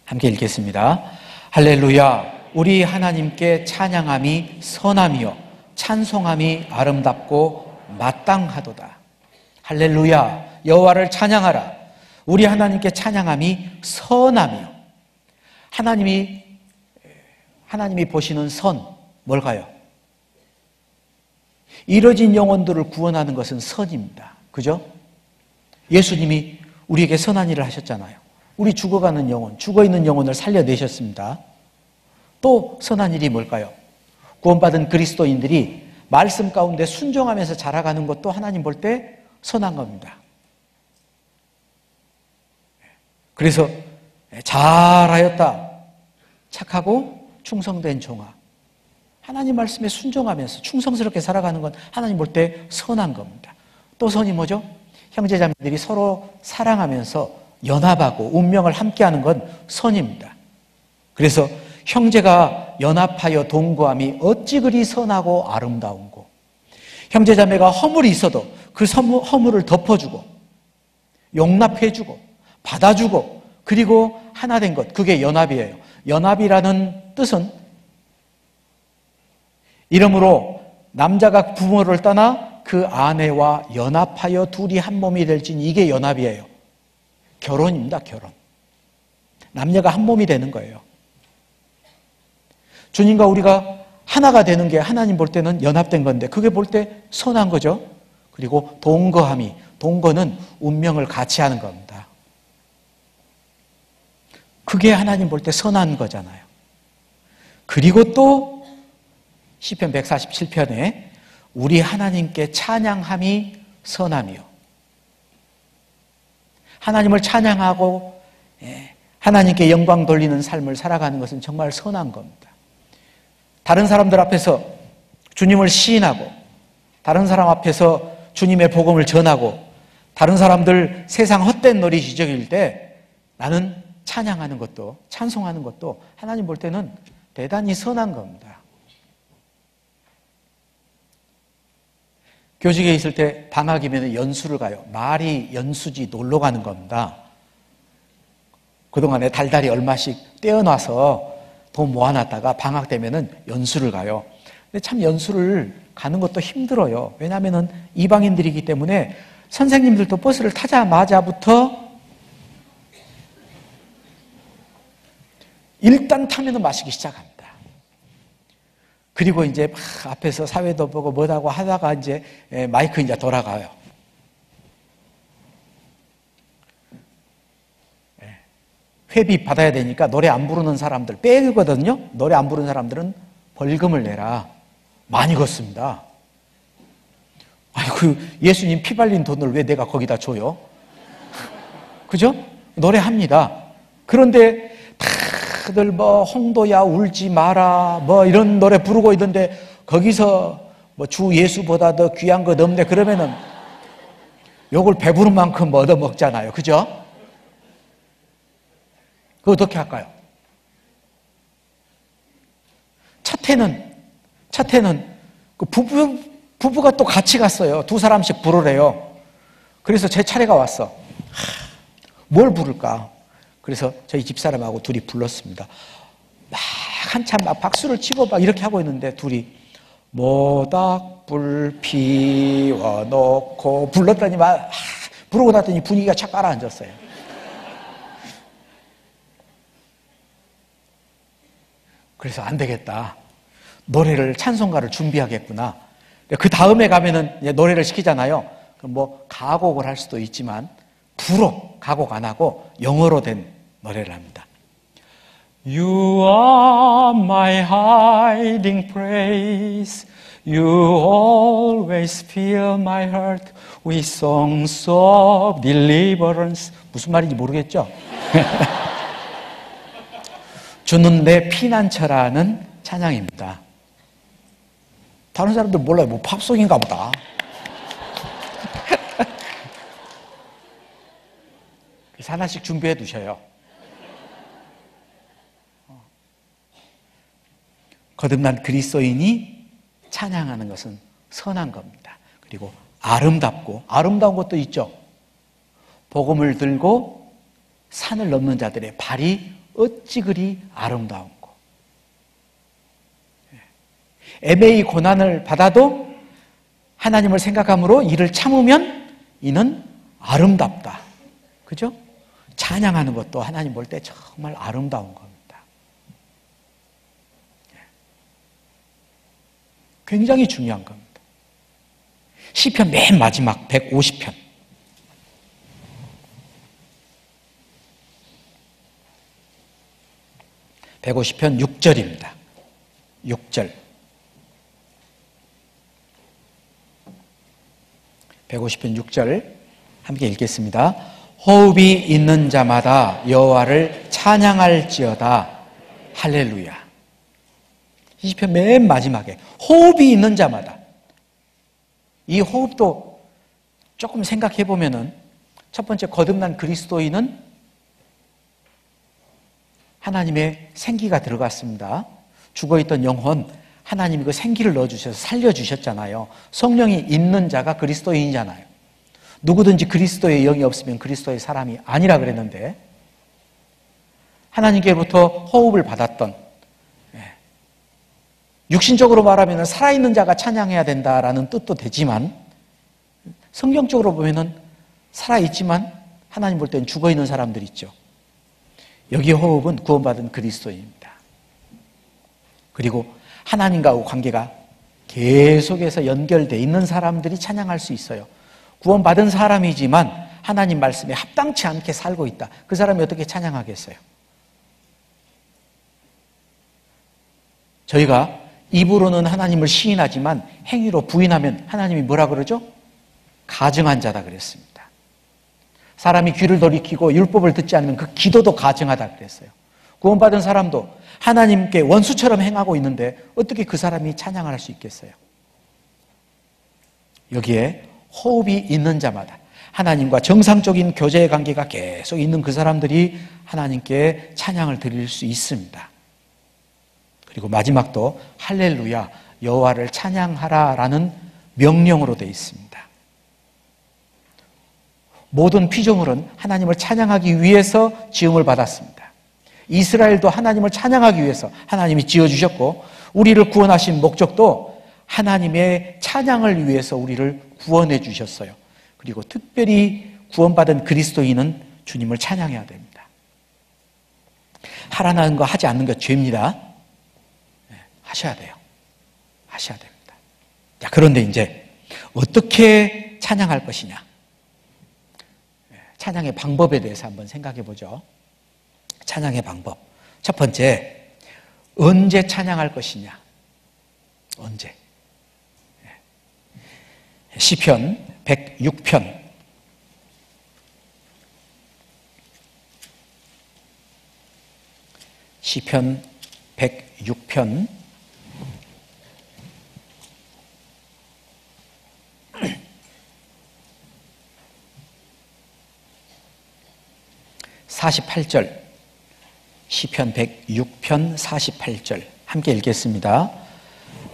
함께 읽겠습니다. 할렐루야 우리 하나님께 찬양함이 선함이요 찬송함이 아름답고 마땅하도다. 할렐루야 여호와를 찬양하라. 우리 하나님께 찬양함이 선함이요. 하나님이 보시는 선 뭘까요? 이뤄진 영혼들을 구원하는 것은 선입니다. 그죠? 예수님이 우리에게 선한 일을 하셨잖아요. 우리 죽어가는 영혼, 죽어있는 영혼을 살려내셨습니다. 또 선한 일이 뭘까요? 구원받은 그리스도인들이 말씀 가운데 순종하면서 자라가는 것도 하나님 볼 때 선한 겁니다. 그래서 잘하였다. 착하고 충성된 종아. 하나님 말씀에 순종하면서 충성스럽게 살아가는 건 하나님 볼 때 선한 겁니다. 또 선이 뭐죠? 형제자매들이 서로 사랑하면서 연합하고 운명을 함께하는 건 선입니다. 그래서 형제가 연합하여 동거함이 어찌 그리 선하고 아름다운고 형제자매가 허물이 있어도 그 허물을 덮어주고 용납해주고 받아주고 그리고 하나 된 것 그게 연합이에요. 연합이라는 뜻은 이러므로 남자가 부모를 떠나 그 아내와 연합하여 둘이 한 몸이 될지니 이게 연합이에요. 결혼입니다. 결혼. 남녀가 한 몸이 되는 거예요. 주님과 우리가 하나가 되는 게 하나님 볼 때는 연합된 건데 그게 볼 때 선한 거죠. 그리고 동거함이 동거는 운명을 같이 하는 겁니다. 그게 하나님 볼 때 선한 거잖아요. 그리고 또 시편 147편에 우리 하나님께 찬양함이 선함이요. 하나님을 찬양하고 하나님께 영광 돌리는 삶을 살아가는 것은 정말 선한 겁니다. 다른 사람들 앞에서 주님을 시인하고 다른 사람 앞에서 주님의 복음을 전하고 다른 사람들 세상 헛된 놀이 지적일 때 나는 찬양하는 것도 찬송하는 것도 하나님 볼 때는 대단히 선한 겁니다. 교직에 있을 때 방학이면 연수를 가요. 말이 연수지 놀러 가는 겁니다. 그동안에 달달이 얼마씩 떼어놔서 돈 모아놨다가 방학 되면은 연수를 가요. 근데 참 연수를 가는 것도 힘들어요. 왜냐하면은 이방인들이기 때문에 선생님들도 버스를 타자마자부터 일단 타면은 마시기 시작합니다. 그리고 이제 막 앞에서 사회도 보고 뭐하고 하다가 이제 마이크 이제 돌아가요. 회비 받아야 되니까 노래 안 부르는 사람들 빼거든요. 노래 안 부르는 사람들은 벌금을 내라. 많이 걷습니다. 아이고, 예수님 피 발린 돈을 왜 내가 거기다 줘요? 그죠? 노래합니다. 그런데 다들 뭐 홍도야 울지 마라 뭐 이런 노래 부르고 있는데 거기서 뭐 주 예수보다 더 귀한 것 없네 그러면은 욕을 배부른 만큼 얻어 먹잖아요. 그죠? 그거 어떻게 할까요? 차태는 그 부부가 또 같이 갔어요. 두 사람씩 부르래요. 그래서 제 차례가 왔어. 뭘 부를까? 그래서 저희 집사람하고 둘이 불렀습니다. 막 한참 막 박수를 치고 막 이렇게 하고 있는데 둘이 모닥불 피워놓고 불렀더니 막 부르고 났더니 분위기가 착 가라앉았어요. 그래서 안 되겠다. 노래를 찬송가를 준비하겠구나. 그 다음에 가면은 노래를 시키잖아요. 그럼 뭐 가곡을 할 수도 있지만 부로 가곡 안 하고 영어로 된 노래를 합니다. You are my hiding place. You always fill my heart with songs of deliverance. 무슨 말인지 모르겠죠? 주는 내 피난처라는 찬양입니다. 다른 사람들 몰라요. 뭐 팝송인가 보다. 그래서 하나씩 준비해 두셔요. 거듭난 그리스도인이 찬양하는 것은 선한 겁니다. 그리고 아름다운 것도 있죠. 복음을 들고 산을 넘는 자들의 발이 어찌 그리 아름다운 거. 애매히 고난을 받아도 하나님을 생각함으로 이를 참으면 이는 아름답다. 그죠? 찬양하는 것도 하나님 볼 때 정말 아름다운 겁니다. 굉장히 중요한 겁니다. 시편 맨 마지막 150편. 150편 6절입니다. 6절. 150편 6절 함께 읽겠습니다. 호흡이 있는 자마다 여호와를 찬양할지어다. 할렐루야. 이 시편 맨 마지막에 호흡이 있는 자마다. 이 호흡도 조금 생각해 보면은 첫 번째 거듭난 그리스도인은 하나님의 생기가 들어갔습니다. 죽어있던 영혼 하나님이 그 생기를 넣어주셔서 살려주셨잖아요. 성령이 있는 자가 그리스도인이잖아요. 누구든지 그리스도의 영이 없으면 그리스도의 사람이 아니라 그랬는데 하나님께로부터 호흡을 받았던, 육신적으로 말하면 살아있는 자가 찬양해야 된다라는 뜻도 되지만 성경적으로 보면 살아있지만 하나님 볼 때는 죽어있는 사람들이 있죠. 여기 호흡은 구원받은 그리스도인입니다. 그리고 하나님과의 관계가 계속해서 연결되어 있는 사람들이 찬양할 수 있어요. 구원받은 사람이지만 하나님 말씀에 합당치 않게 살고 있다. 그 사람이 어떻게 찬양하겠어요? 저희가 입으로는 하나님을 시인하지만 행위로 부인하면 하나님이 뭐라 그러죠? 가증한 자다 그랬습니다. 사람이 귀를 돌이키고 율법을 듣지 않으면 그 기도도 가증하다 그랬어요. 구원받은 사람도 하나님께 원수처럼 행하고 있는데 어떻게 그 사람이 찬양을 할 수 있겠어요? 여기에 호흡이 있는 자마다 하나님과 정상적인 교제의 관계가 계속 있는 그 사람들이 하나님께 찬양을 드릴 수 있습니다. 그리고 마지막도 할렐루야 여호와를 찬양하라라는 명령으로 되어 있습니다. 모든 피조물은 하나님을 찬양하기 위해서 지음을 받았습니다. 이스라엘도 하나님을 찬양하기 위해서 하나님이 지어주셨고 우리를 구원하신 목적도 하나님의 찬양을 위해서 우리를 구원해 주셨어요. 그리고 특별히 구원받은 그리스도인은 주님을 찬양해야 됩니다. 하라는 거 하지 않는 거 죄입니다. 하셔야 돼요. 하셔야 됩니다. 자, 그런데 이제 어떻게 찬양할 것이냐? 찬양의 방법에 대해서 한번 생각해 보죠. 찬양의 방법. 첫 번째, 언제 찬양할 것이냐? 언제? 시편 106편 시편 106편 48절, 시편 106편 48절 함께 읽겠습니다.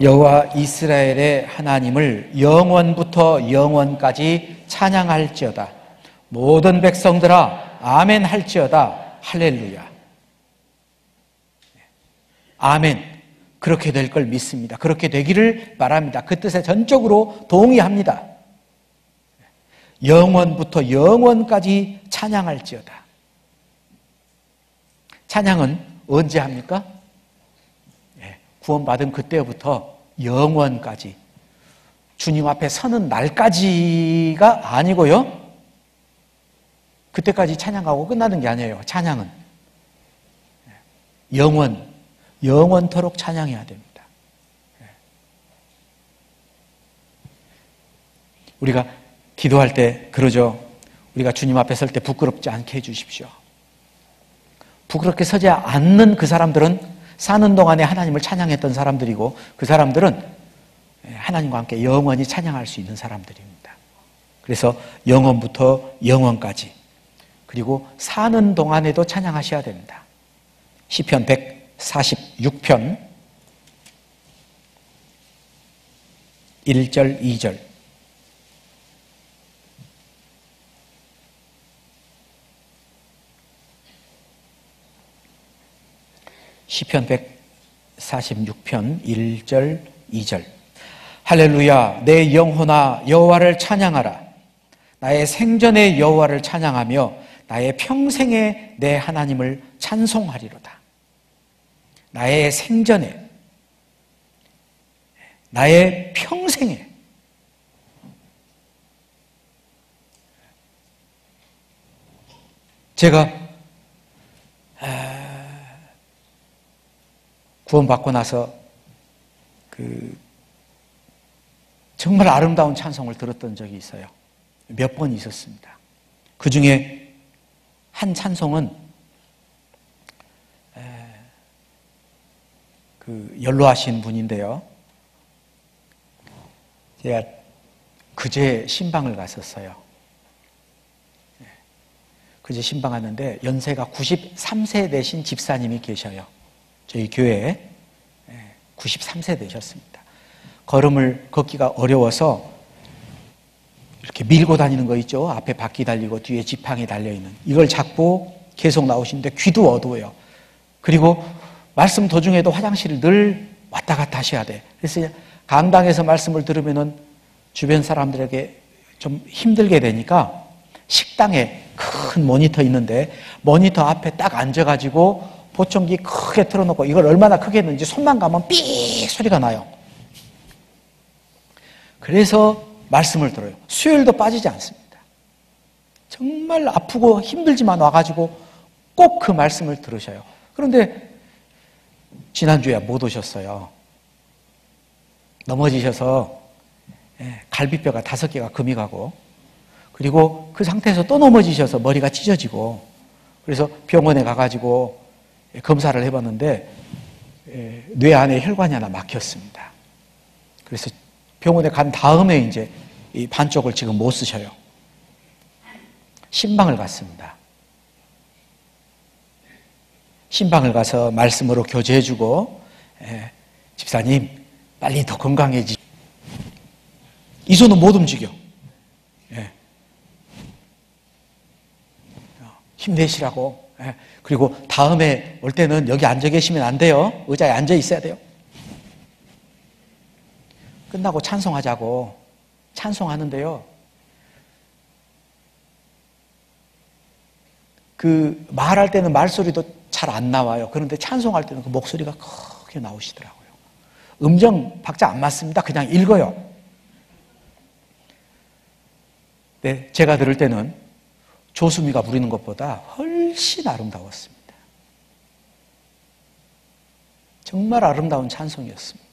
여호와 이스라엘의 하나님을 영원부터 영원까지 찬양할지어다. 모든 백성들아 아멘 할지어다. 할렐루야. 아멘. 그렇게 될 걸 믿습니다. 그렇게 되기를 바랍니다. 그 뜻에 전적으로 동의합니다. 영원부터 영원까지 찬양할지어다. 찬양은 언제 합니까? 구원받은 그때부터 영원까지, 주님 앞에 서는 날까지가 아니고요, 그때까지 찬양하고 끝나는 게 아니에요. 찬양은 영원토록 찬양해야 됩니다. 우리가 기도할 때 그러죠. 우리가 주님 앞에 설 때 부끄럽지 않게 해주십시오. 부끄럽게 서지 않는 그 사람들은 사는 동안에 하나님을 찬양했던 사람들이고, 그 사람들은 하나님과 함께 영원히 찬양할 수 있는 사람들입니다. 그래서 영원부터 영원까지, 그리고 사는 동안에도 찬양하셔야 됩니다. 시편 146편 1절 2절 시편 146편 1절 2절 할렐루야, 내 영혼아 여호와를 찬양하라. 나의 생전에 여호와를 찬양하며 나의 평생에 내 하나님을 찬송하리로다. 나의 생전에, 나의 평생에. 제가 구원받고 나서 정말 아름다운 찬송을 들었던 적이 있어요. 몇 번 있었습니다. 그 중에 한 찬송은 연로하신 분인데요, 제가 그제 신방을 갔었어요. 그제 신방 갔는데 연세가 93세 되신 집사님이 계셔요. 저희 교회에 93세 되셨습니다. 걸음을 걷기가 어려워서 이렇게 밀고 다니는 거 있죠. 앞에 바퀴 달리고 뒤에 지팡이 달려있는, 이걸 잡고 계속 나오시는데 귀도 어두워요. 그리고 말씀 도중에도 화장실을 늘 왔다 갔다 하셔야 돼. 그래서 강당에서 말씀을 들으면은 주변 사람들에게 좀 힘들게 되니까 식당에 큰 모니터 있는데 모니터 앞에 딱 앉아가지고 보청기 크게 틀어놓고, 이걸 얼마나 크게 했는지 손만 가면 삐 소리가 나요. 그래서 말씀을 들어요. 수요일도 빠지지 않습니다. 정말 아프고 힘들지만 와가지고 꼭 그 말씀을 들으셔요. 그런데 지난주에 못 오셨어요. 넘어지셔서 갈비뼈가 5개가 금이 가고, 그리고 그 상태에서 또 넘어지셔서 머리가 찢어지고, 그래서 병원에 가가지고 검사를 해봤는데 뇌 안에 혈관이 하나 막혔습니다. 그래서 병원에 간 다음에 이제 이 반쪽을 지금 못 쓰셔요. 신방을 갔습니다. 신방을 가서 말씀으로 교제해주고, 집사님 빨리 더 건강해지. 이 손은 못 움직여. 힘내시라고. 그리고 다음에 올 때는 여기 앉아 계시면 안 돼요. 의자에 앉아 있어야 돼요. 끝나고 찬송하자고. 찬송하는데요, 말할 때는 말소리도 잘 안 나와요. 그런데 찬송할 때는 그 목소리가 크게 나오시더라고요. 음정 박자 안 맞습니다. 그냥 읽어요. 네, 제가 들을 때는 조수미가 부르는 것보다 훨씬 아름다웠습니다. 정말 아름다운 찬송이었습니다.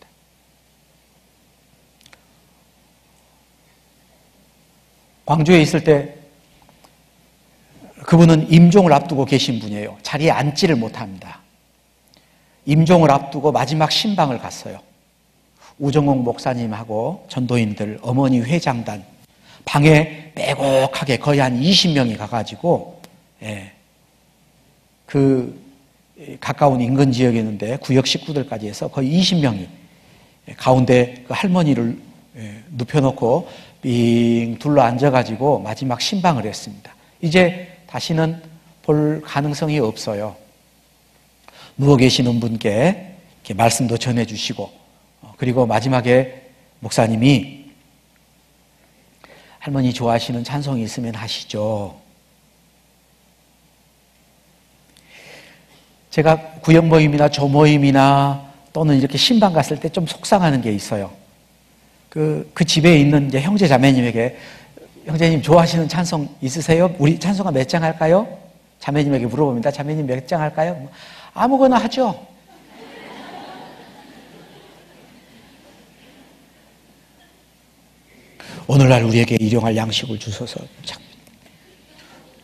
광주에 있을 때 그분은 임종을 앞두고 계신 분이에요. 자리에 앉지를 못합니다. 임종을 앞두고 마지막 신방을 갔어요. 우정옥 목사님하고 전도인들, 어머니 회장단 방에 빼곡하게 거의 한 20명이 가가지고 그 가까운 인근 지역이었는데 구역 식구들까지 해서 거의 20명이 가운데 그 할머니를 눕혀놓고 빙 둘러 앉아가지고 마지막 신방을 했습니다. 이제 다시는 볼 가능성이 없어요. 누워 계시는 분께 이렇게 말씀도 전해주시고, 그리고 마지막에 목사님이 할머니 좋아하시는 찬송이 있으면 하시죠. 제가 구역 모임이나 조모임이나 또는 이렇게 신방 갔을 때 좀 속상하는 게 있어요. 그 집에 있는 이제 형제 자매님에게 형제님 좋아하시는 찬송 있으세요? 우리 찬송가 몇 장 할까요? 자매님에게 물어봅니다. 자매님 몇 장 할까요? 아무거나 하죠. 오늘날 우리에게 일용할 양식을 주소서. 참.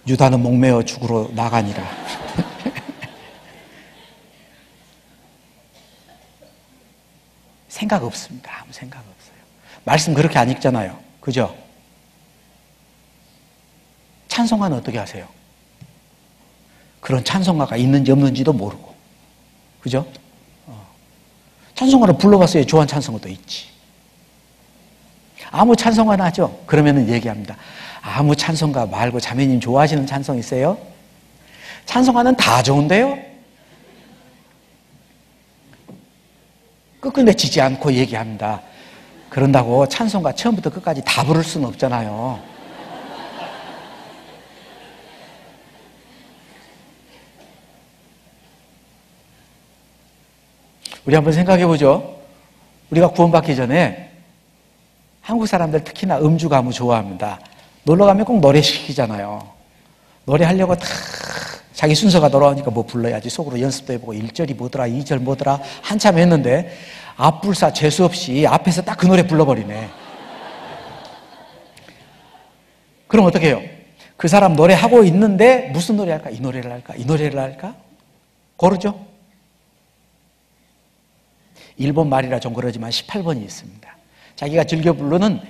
유다는 목매어 죽으러 나가니라. 생각 없습니다. 아무 생각 없어요. 말씀 그렇게 안 읽잖아요. 그죠? 찬송가는 어떻게 하세요? 그런 찬송가가 있는지 없는지도 모르고. 그죠? 찬송가를 불러봤어요. 좋아하는 찬송가도 있지. 아무 찬송가나 하죠? 그러면은 얘기합니다. 아무 찬송가 말고 자매님 좋아하시는 찬송 있어요? 찬송가는 다 좋은데요? 끝끝내지지 않고 얘기합니다. 그런다고 찬송가 처음부터 끝까지 다 부를 수는 없잖아요. 우리 한번 생각해 보죠. 우리가 구원받기 전에 한국 사람들 특히나 음주 가무 좋아합니다. 놀러 가면 꼭 노래 시키잖아요. 노래하려고 다 자기 순서가 돌아오니까 뭐 불러야지 속으로 연습도 해보고 1절이 뭐더라 2절 뭐더라 한참 했는데 앞불사 재수없이 앞에서 딱 그 노래 불러버리네. 그럼 어떻게 해요? 그 사람 노래하고 있는데 무슨 노래 할까? 이 노래를 할까? 이 노래를 할까? 고르죠? 일본 말이라 좀 그러지만 18번이 있습니다. 자기가 즐겨 부르는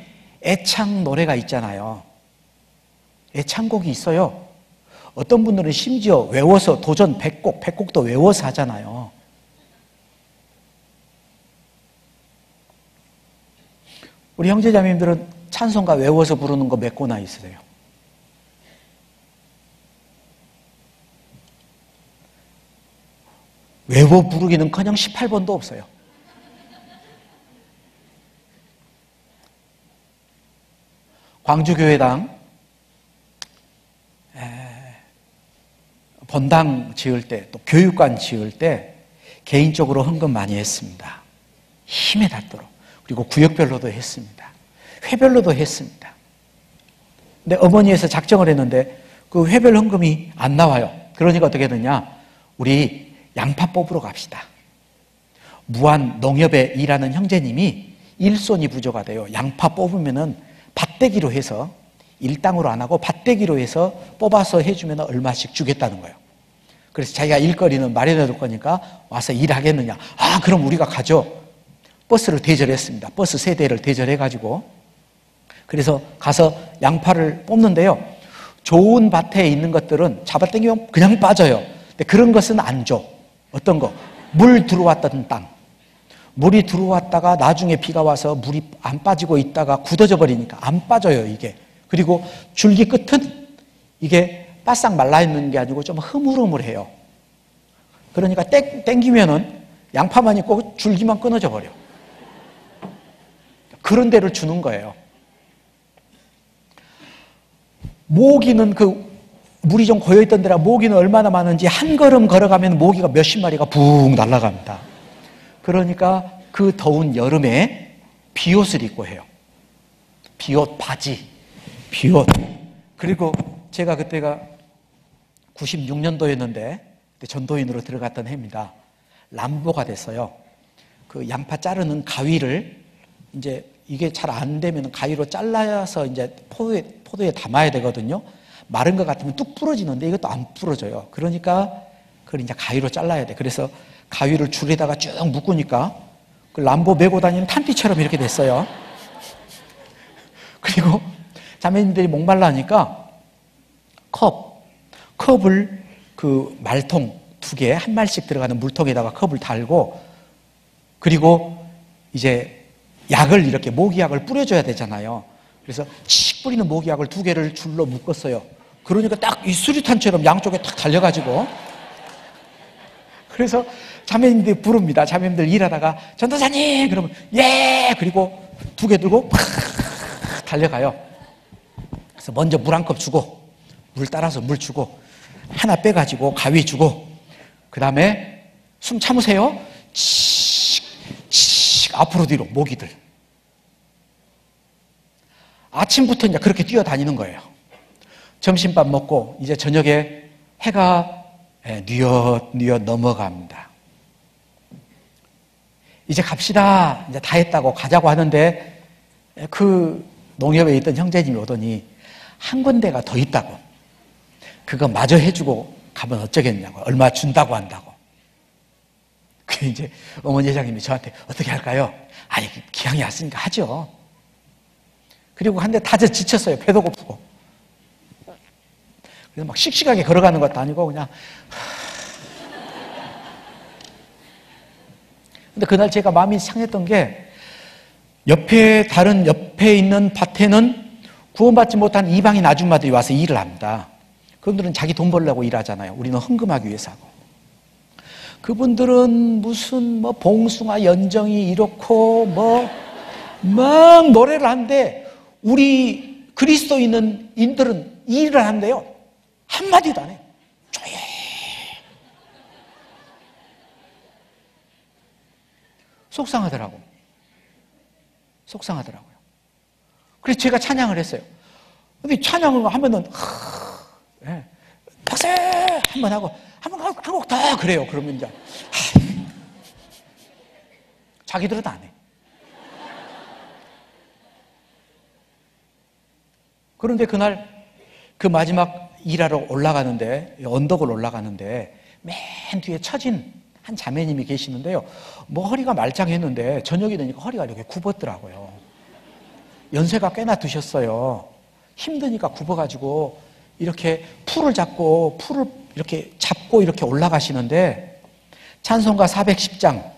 애창 노래가 있잖아요. 애창곡이 있어요. 어떤 분들은 심지어 외워서 도전 100곡, 100곡도 외워서 하잖아요. 우리 형제자매님들은 찬송가 외워서 부르는 거 몇 곡이나 있으세요? 외워 부르기는커녕 18번도 없어요. 광주교회당 본당 지을 때, 또 교육관 지을 때 개인적으로 헌금 많이 했습니다. 힘에 닿도록. 그리고 구역별로도 했습니다. 회별로도 했습니다. 근데 어머니에서 작정을 했는데 그 회별 헌금이 안 나와요. 그러니까 어떻게 되냐? 우리 양파 뽑으러 갑시다. 무안 농협에 일하는 형제님이 일손이 부족하 돼요. 양파 뽑으면은 밭대기로 해서 일당으로 안 하고 밭대기로 해서 뽑아서 해주면 얼마씩 주겠다는 거예요. 그래서 자기가 일거리는 마련해 둘 거니까 와서 일하겠느냐. 아, 그럼 우리가 가죠. 버스를 대절했습니다. 버스 3대를 대절해가지고. 그래서 가서 양파를 뽑는데요. 좋은 밭에 있는 것들은 잡아당기면 그냥 빠져요. 근데 그런 것은 안 줘. 어떤 거? 물 들어왔던 땅. 물이 들어왔다가 나중에 비가 와서 물이 안 빠지고 있다가 굳어져 버리니까 안 빠져요, 이게. 그리고 줄기 끝은 이게 바싹 말라있는 게 아니고 좀 흐물흐물해요. 그러니까 땡기면은 양파만 있고 줄기만 끊어져 버려. 그런 데를 주는 거예요. 모기는 그 물이 좀 고여있던 데라 모기는 얼마나 많은지 한 걸음 걸어가면 모기가 몇십 마리가 붕 날아갑니다. 그러니까 그 더운 여름에 비옷을 입고 해요. 비옷 바지, 비옷. 그리고 제가 그때가 96년도였는데 전도인으로 들어갔던 해입니다. 람보가 됐어요. 그 양파 자르는 가위를 이제 이게 잘 안 되면 가위로 잘라서 이제 포도에 담아야 되거든요. 마른 것 같으면 뚝 부러지는데 이것도 안 부러져요. 그러니까 그걸 이제 가위로 잘라야 돼. 그래서 가위를 줄에다가 쭉 묶으니까 그 람보 메고 다니는 탄띠처럼 이렇게 됐어요. 그리고 자매님들이 목말라니까 컵을 그 말통 2개, 한 말씩 들어가는 물통에다가 컵을 달고, 그리고 이제 약을 이렇게 모기약을 뿌려줘야 되잖아요. 그래서 칙 뿌리는 모기약을 2개를 줄로 묶었어요. 그러니까 딱 이 수류탄처럼 양쪽에 딱 달려가지고, 그래서 자매님들이 부릅니다. 자매님들 일하다가 전도사님 그러면 예, 그리고 2개 들고 팍 달려가요. 그래서 먼저 물 한 컵 주고, 물 따라서 물 주고, 하나 빼가지고 가위 주고, 그 다음에 숨 참으세요. 칙 앞으로 뒤로 모기들. 아침부터 이제 그렇게 뛰어다니는 거예요. 점심밥 먹고 이제 저녁에 해가 뉘엿뉘엿 넘어갑니다. 이제 갑시다. 이제 다 했다고 가자고 하는데 그 농협에 있던 형제님이 오더니 한 군데가 더 있다고. 그거 마저 해주고 가면 어쩌겠냐고. 얼마 준다고 한다고. 그 이제 어머니 회장님이 저한테 어떻게 할까요? 아니, 기왕이 왔으니까 하죠. 그리고 한 대 다져 지쳤어요. 배도 고프고. 그래서 막 씩씩하게 걸어가는 것도 아니고 그냥. 근데 그날 제가 마음이 상했던 게 다른 옆에 있는 밭에는 구원받지 못한 이방인 아줌마들이 와서 일을 합니다. 그분들은 자기 돈 벌려고 일하잖아요. 우리는 헌금하기 위해서 하고. 그분들은 무슨 봉숭아 연정이 이렇고 막 노래를 하는데 우리 그리스도인들은 일을 한대요. 한마디도 안 해요. 조용히. 속상하더라고요. 그래서 제가 찬양을 했어요. 근데 찬양을 하면은 박수 한번 하고 한 곡 더 그래요. 그러면 이제 자기들은 안 해. 그런데 그날 그 마지막 일하러 올라가는데, 언덕을 올라가는데 맨 뒤에 처진 한 자매님이 계시는데요. 허리가 말짱했는데 저녁이 되니까 허리가 이렇게 굽었더라고요. 연세가 꽤나 드셨어요. 힘드니까 굽어가지고 이렇게 풀을 이렇게 잡고 이렇게 올라가시는데 찬송가 410장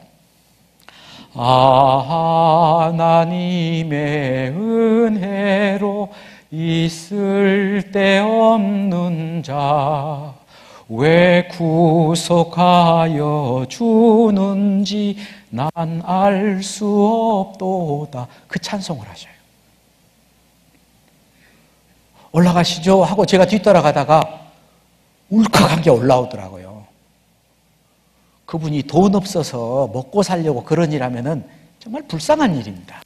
하나님의 은혜로 있을 데 없는 자 왜 구속하여 주는지 난 알 수 없도다. 그 찬송을 하셔요. 올라가시죠 하고 제가 뒤따라가다가 울컥하게 올라오더라고요. 그분이 돈 없어서 먹고 살려고 그런 일 하면은 정말 불쌍한 일입니다.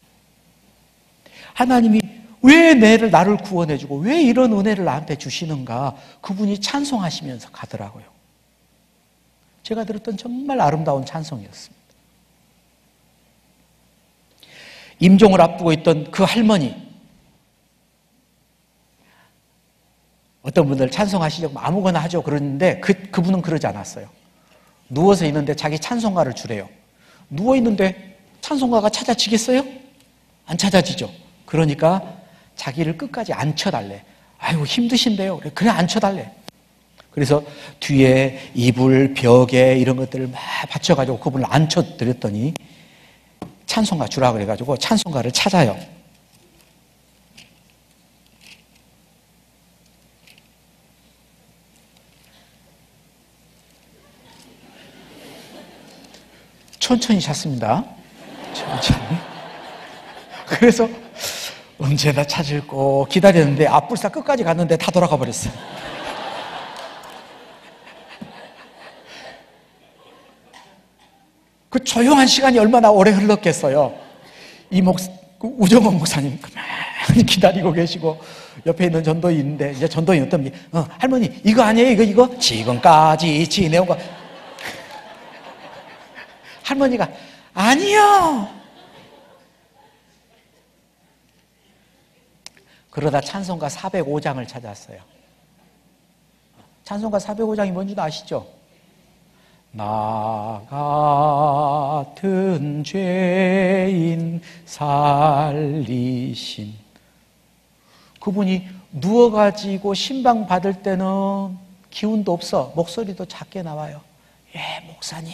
하나님이 왜 나를 구원해주고 왜 이런 은혜를 나한테 주시는가, 그분이 찬송하시면서 가더라고요. 제가 들었던 정말 아름다운 찬송이었습니다. 임종을 앞두고 있던 그 할머니, 어떤 분들 찬송하시려고 아무거나 하죠 그러는데 그분은 그러지 않았어요. 누워서 있는데 자기 찬송가를 주래요. 누워있는데 찬송가가 찾아지겠어요? 안 찾아지죠. 그러니까 자기를 끝까지 앉혀달래. 아이고 힘드신데요. 그래 앉혀달래. 그래서 뒤에 이불, 벽에 이런 것들을 막 받쳐가지고 그분을 앉혀드렸더니 찬송가 주라 그래가지고 찬송가를 찾아요. 천천히 찾습니다. 천천히. 그래서 언제나 찾을고 기다렸는데 앞불사 끝까지 갔는데 다 돌아가 버렸어요. 그 조용한 시간이 얼마나 오래 흘렀겠어요. 그 우정원 목사님 가만히 기다리고 계시고 옆에 있는 전도인이 있는데, 이제 전도인 어떤 분이 할머니 이거 아니에요? 이거 지금까지 지내온 거. 할머니가 아니요. 그러다 찬송가 405장을 찾았어요. 찬송가 405장이 뭔지도 아시죠? 나 같은 죄인 살리신, 그분이 누워가지고 신방 받을 때는 기운도 없어. 목소리도 작게 나와요. 예, 목사님.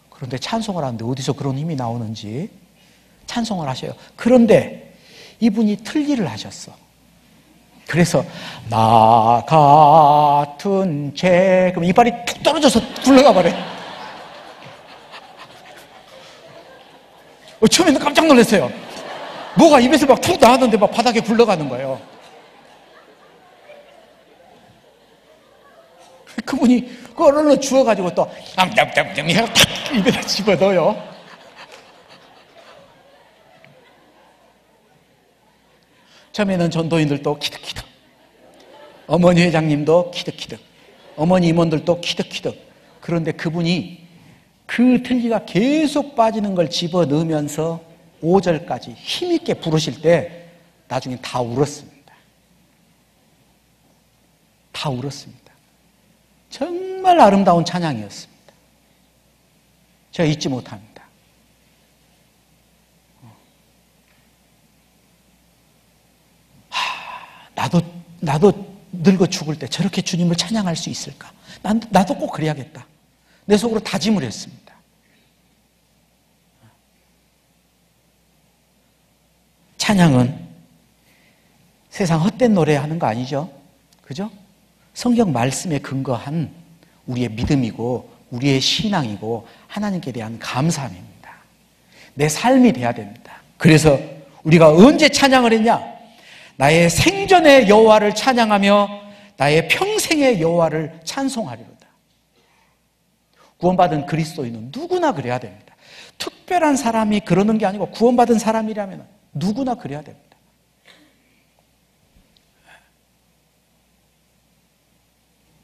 그런데 찬송을 하는데 어디서 그런 힘이 나오는지 찬송을 하셔요. 그런데 이분이 틀니를 하셨어. 그래서 나 같은 죄, 그럼 이빨이 툭 떨어져서 굴러가 버려요. 처음에는 깜짝 놀랐어요. 뭐가 입에서 막 툭 나왔는데 막 바닥에 굴러가는 거예요. 그분이 그걸 얼른 주워가지고 또 암담담담 해서 탁 입에다 집어넣어요. 처음에는 전도인들도 키득키득, 어머니 회장님도 키득키득, 어머니 임원들도 키득키득. 그런데 그분이 그 틀니가 계속 빠지는 걸 집어넣으면서 5절까지 힘있게 부르실 때 나중에 다 울었습니다. 다 울었습니다. 정말 아름다운 찬양이었습니다. 제가 잊지 못합니다. 나도 늙어 죽을 때 저렇게 주님을 찬양할 수 있을까? 나도 꼭 그래야겠다. 내 속으로 다짐을 했습니다. 찬양은 세상 헛된 노래 하는 거 아니죠? 그죠? 성경 말씀에 근거한 우리의 믿음이고 우리의 신앙이고 하나님께 대한 감사함입니다. 내 삶이 돼야 됩니다. 그래서 우리가 언제 찬양을 했냐? 나의 생전의 여호와를 찬양하며 나의 평생의 여호와를 찬송하리로다. 구원받은 그리스도인은 누구나 그래야 됩니다. 특별한 사람이 그러는 게 아니고 구원받은 사람이라면 누구나 그래야 됩니다.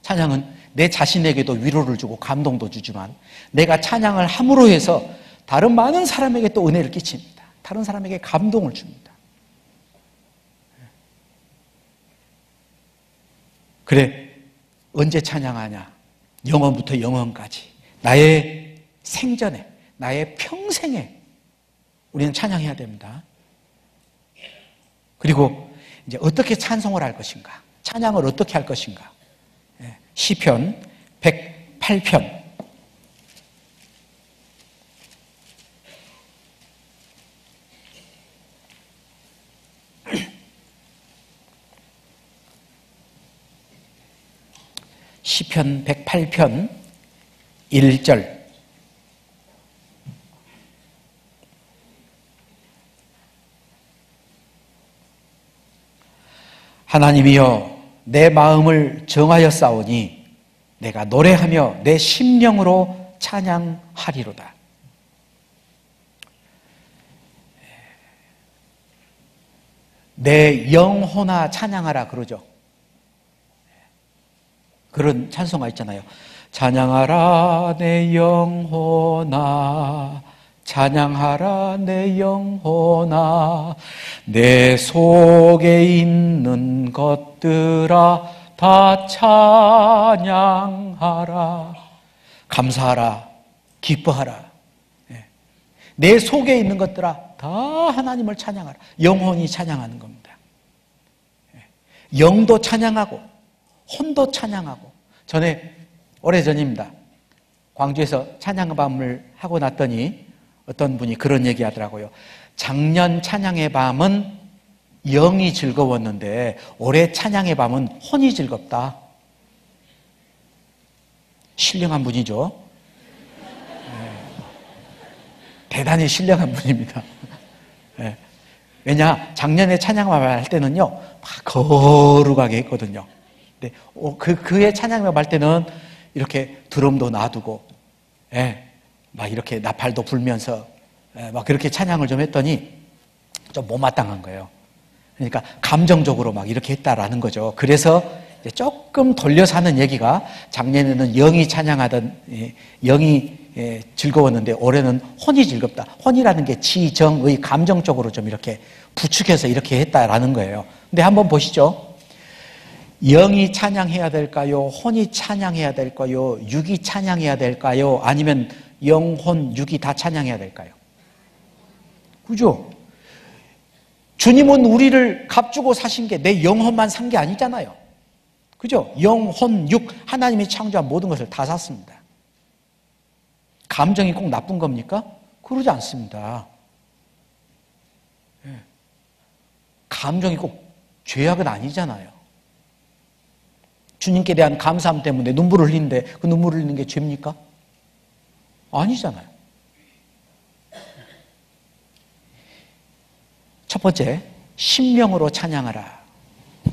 찬양은 내 자신에게도 위로를 주고 감동도 주지만 내가 찬양을 함으로 해서 다른 많은 사람에게 또 은혜를 끼칩니다. 다른 사람에게 감동을 줍니다. 그래, 언제 찬양하냐? 영원부터 영원까지 나의 생전에, 나의 평생에 우리는 찬양해야 됩니다. 그리고 이제 어떻게 찬송을 할 것인가? 찬양을 어떻게 할 것인가? 시편 108편 시편 108편 1절 하나님이여 내 마음을 정하여 싸우니 내가 노래하며 내 심령으로 찬양하리로다. 내 영혼아 찬양하라 그러죠. 그런 찬송가 있잖아요. 찬양하라 내 영혼아 찬양하라 내 영혼아 내 속에 있는 것들아 다 찬양하라. 감사하라. 기뻐하라. 내 속에 있는 것들아 다 하나님을 찬양하라. 영혼이 찬양하는 겁니다. 영도 찬양하고 혼도 찬양하고. 전에 오래전입니다. 광주에서 찬양의 밤을 하고 났더니 어떤 분이 그런 얘기 하더라고요. 작년 찬양의 밤은 영이 즐거웠는데 올해 찬양의 밤은 혼이 즐겁다. 신령한 분이죠. 대단히 신령한 분입니다. 왜냐, 작년에 찬양의 밤을 할 때는요 막 거룩하게 했거든요. 근데 그의 찬양의 밤 할 때는 이렇게 드럼도 놔두고 막 이렇게 나팔도 불면서 막 그렇게 찬양을 좀 했더니 좀 못마땅한 거예요. 그러니까 감정적으로 막 이렇게 했다라는 거죠. 그래서 이제 조금 돌려서 하는 얘기가 작년에는 영이 찬양하던 영이 즐거웠는데 올해는 혼이 즐겁다. 혼이라는 게 지정의 감정적으로 좀 이렇게 부축해서 이렇게 했다라는 거예요. 근데 한번 보시죠. 영이 찬양해야 될까요? 혼이 찬양해야 될까요? 육이 찬양해야 될까요? 아니면 영혼, 육이 다 찬양해야 될까요? 그죠? 주님은 우리를 값주고 사신 게 내 영혼만 산 게 아니잖아요. 그죠? 영혼, 육, 하나님이 창조한 모든 것을 다 샀습니다. 감정이 꼭 나쁜 겁니까? 그러지 않습니다. 감정이 꼭 죄악은 아니잖아요. 주님께 대한 감사함 때문에 눈물을 흘리는데 그 눈물을 흘리는 게 죄입니까? 아니잖아요. 첫 번째, 심령으로 찬양하라.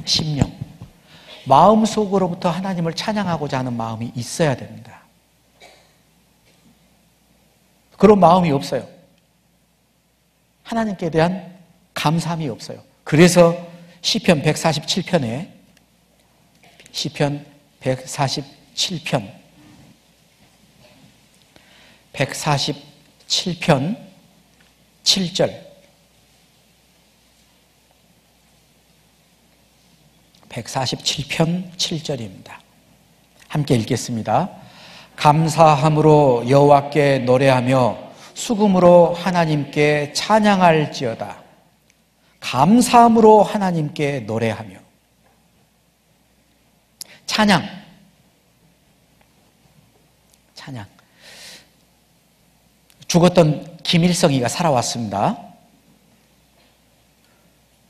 심령. 마음속으로부터 하나님을 찬양하고자 하는 마음이 있어야 됩니다. 그런 마음이 없어요. 하나님께 대한 감사함이 없어요. 그래서 시편 147편에 시편 147편 7절 147편 7절입니다. 함께 읽겠습니다. 감사함으로 여호와께 노래하며 수금으로 하나님께 찬양할지어다. 감사함으로 하나님께 노래하며. 찬양. 죽었던 김일성이가 살아왔습니다.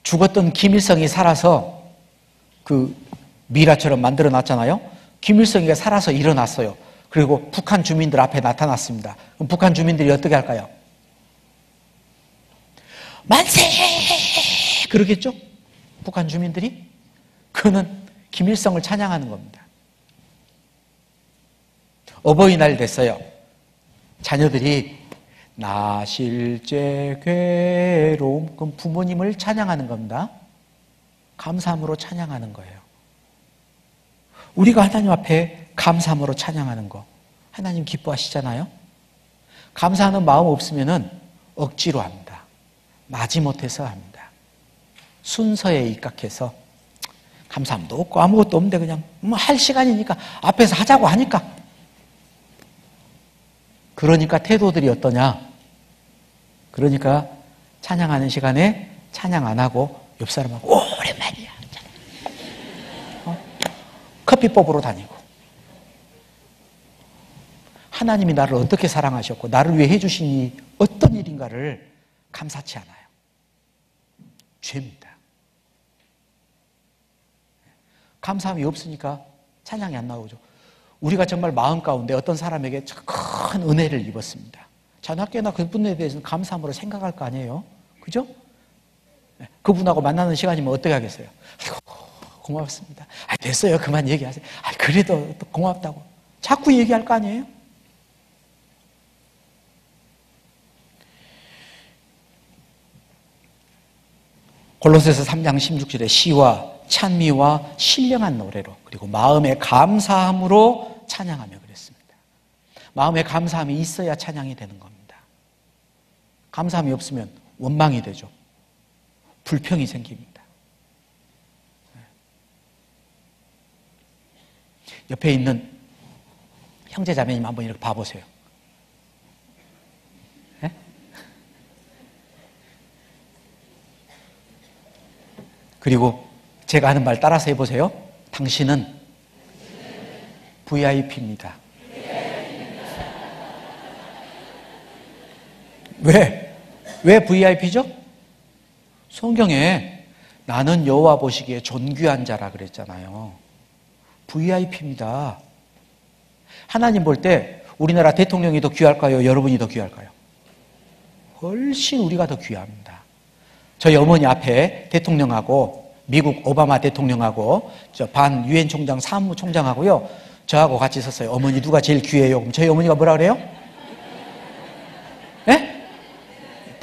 죽었던 김일성이 살아서 그 미라처럼 만들어 놨잖아요. 김일성이가 살아서 일어났어요. 그리고 북한 주민들 앞에 나타났습니다. 그럼 북한 주민들이 어떻게 할까요? 만세! 그러겠죠? 북한 주민들이? 그는 김일성을 찬양하는 겁니다. 어버이날 됐어요. 자녀들이 나 실제 괴로움, 그럼 부모님을 찬양하는 겁니다. 감사함으로 찬양하는 거예요. 우리가 하나님 앞에 감사함으로 찬양하는 거 하나님 기뻐하시잖아요. 감사하는 마음 없으면은 억지로 합니다. 마지못해서 합니다. 순서에 입각해서 감사함도 없고 아무것도 없는데 그냥 할 시간이니까 앞에서 하자고 하니까. 그러니까 태도들이 어떠냐? 그러니까 찬양하는 시간에 찬양 안 하고 옆 사람하고 오랜만이야. 커피 뽑으러 다니고. 하나님이 나를 어떻게 사랑하셨고 나를 위해 해주신 이 어떤 일인가를 감사치 않아요. 죄입니다. 감사함이 없으니까 찬양이 안 나오죠. 우리가 정말 마음 가운데 어떤 사람에게 큰 은혜를 입었습니다. 자나깨나 그분에 대해서는 감사함으로 생각할 거 아니에요? 그죠? 그분하고 만나는 시간이면 어떻게 하겠어요? 아이고, 고맙습니다. 됐어요. 그만 얘기하세요. 그래도 고맙다고. 자꾸 얘기할 거 아니에요? 골로새서 3장 16절에 시와 찬미와 신령한 노래로 그리고 마음의 감사함으로 찬양하며 그랬습니다. 마음의 감사함이 있어야 찬양이 되는 겁니다. 감사함이 없으면 원망이 되죠. 불평이 생깁니다. 옆에 있는 형제 자매님 한번 이렇게 봐보세요. 네? 그리고 제가 하는 말 따라서 해보세요. 당신은 VIP입니다. 왜 VIP죠? 성경에 나는 여호와 보시기에 존귀한 자라 그랬잖아요. VIP입니다. 하나님 볼 때 우리나라 대통령이 더 귀할까요? 여러분이 더 귀할까요? 훨씬 우리가 더 귀합니다. 저희 어머니 앞에 대통령하고 미국 오바마 대통령하고 저 반 유엔 총장 사무총장하고요 저하고 같이 섰어요. 어머니 누가 제일 귀해요? 그럼 저희 어머니가 뭐라 그래요?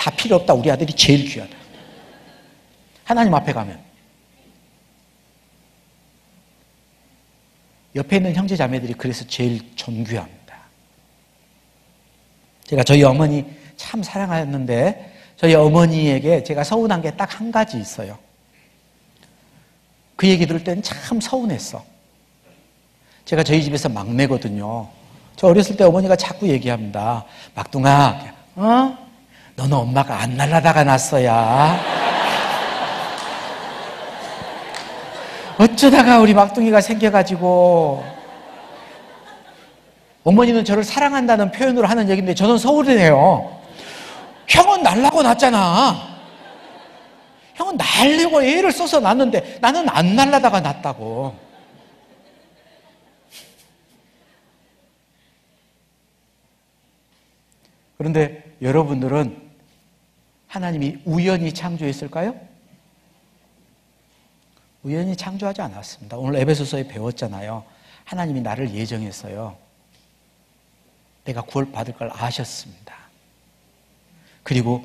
다 필요 없다. 우리 아들이 제일 귀하다. 하나님 앞에 가면 옆에 있는 형제 자매들이 그래서 제일 존귀합니다. 제가 저희 어머니 참 사랑하였는데 저희 어머니에게 제가 서운한 게 딱 한 가지 있어요. 그 얘기 들을 때는 참 서운했어. 제가 저희 집에서 막내거든요. 저 어렸을 때 어머니가 자꾸 얘기합니다. 막둥아, 너는 엄마가 안 날라다가 났어야. 어쩌다가 우리 막둥이가 생겨가지고. 어머니는 저를 사랑한다는 표현으로 하는 얘기인데 저는 서운해요. 형은 날라고 났잖아. 형은 날리고 애를 써서 낳았는데 나는 안 날라다가 났다고. 그런데 여러분들은 하나님이 우연히 창조했을까요? 우연히 창조하지 않았습니다. 오늘 에베소서에 배웠잖아요. 하나님이 나를 예정했어요. 내가 구원받을 걸 아셨습니다. 그리고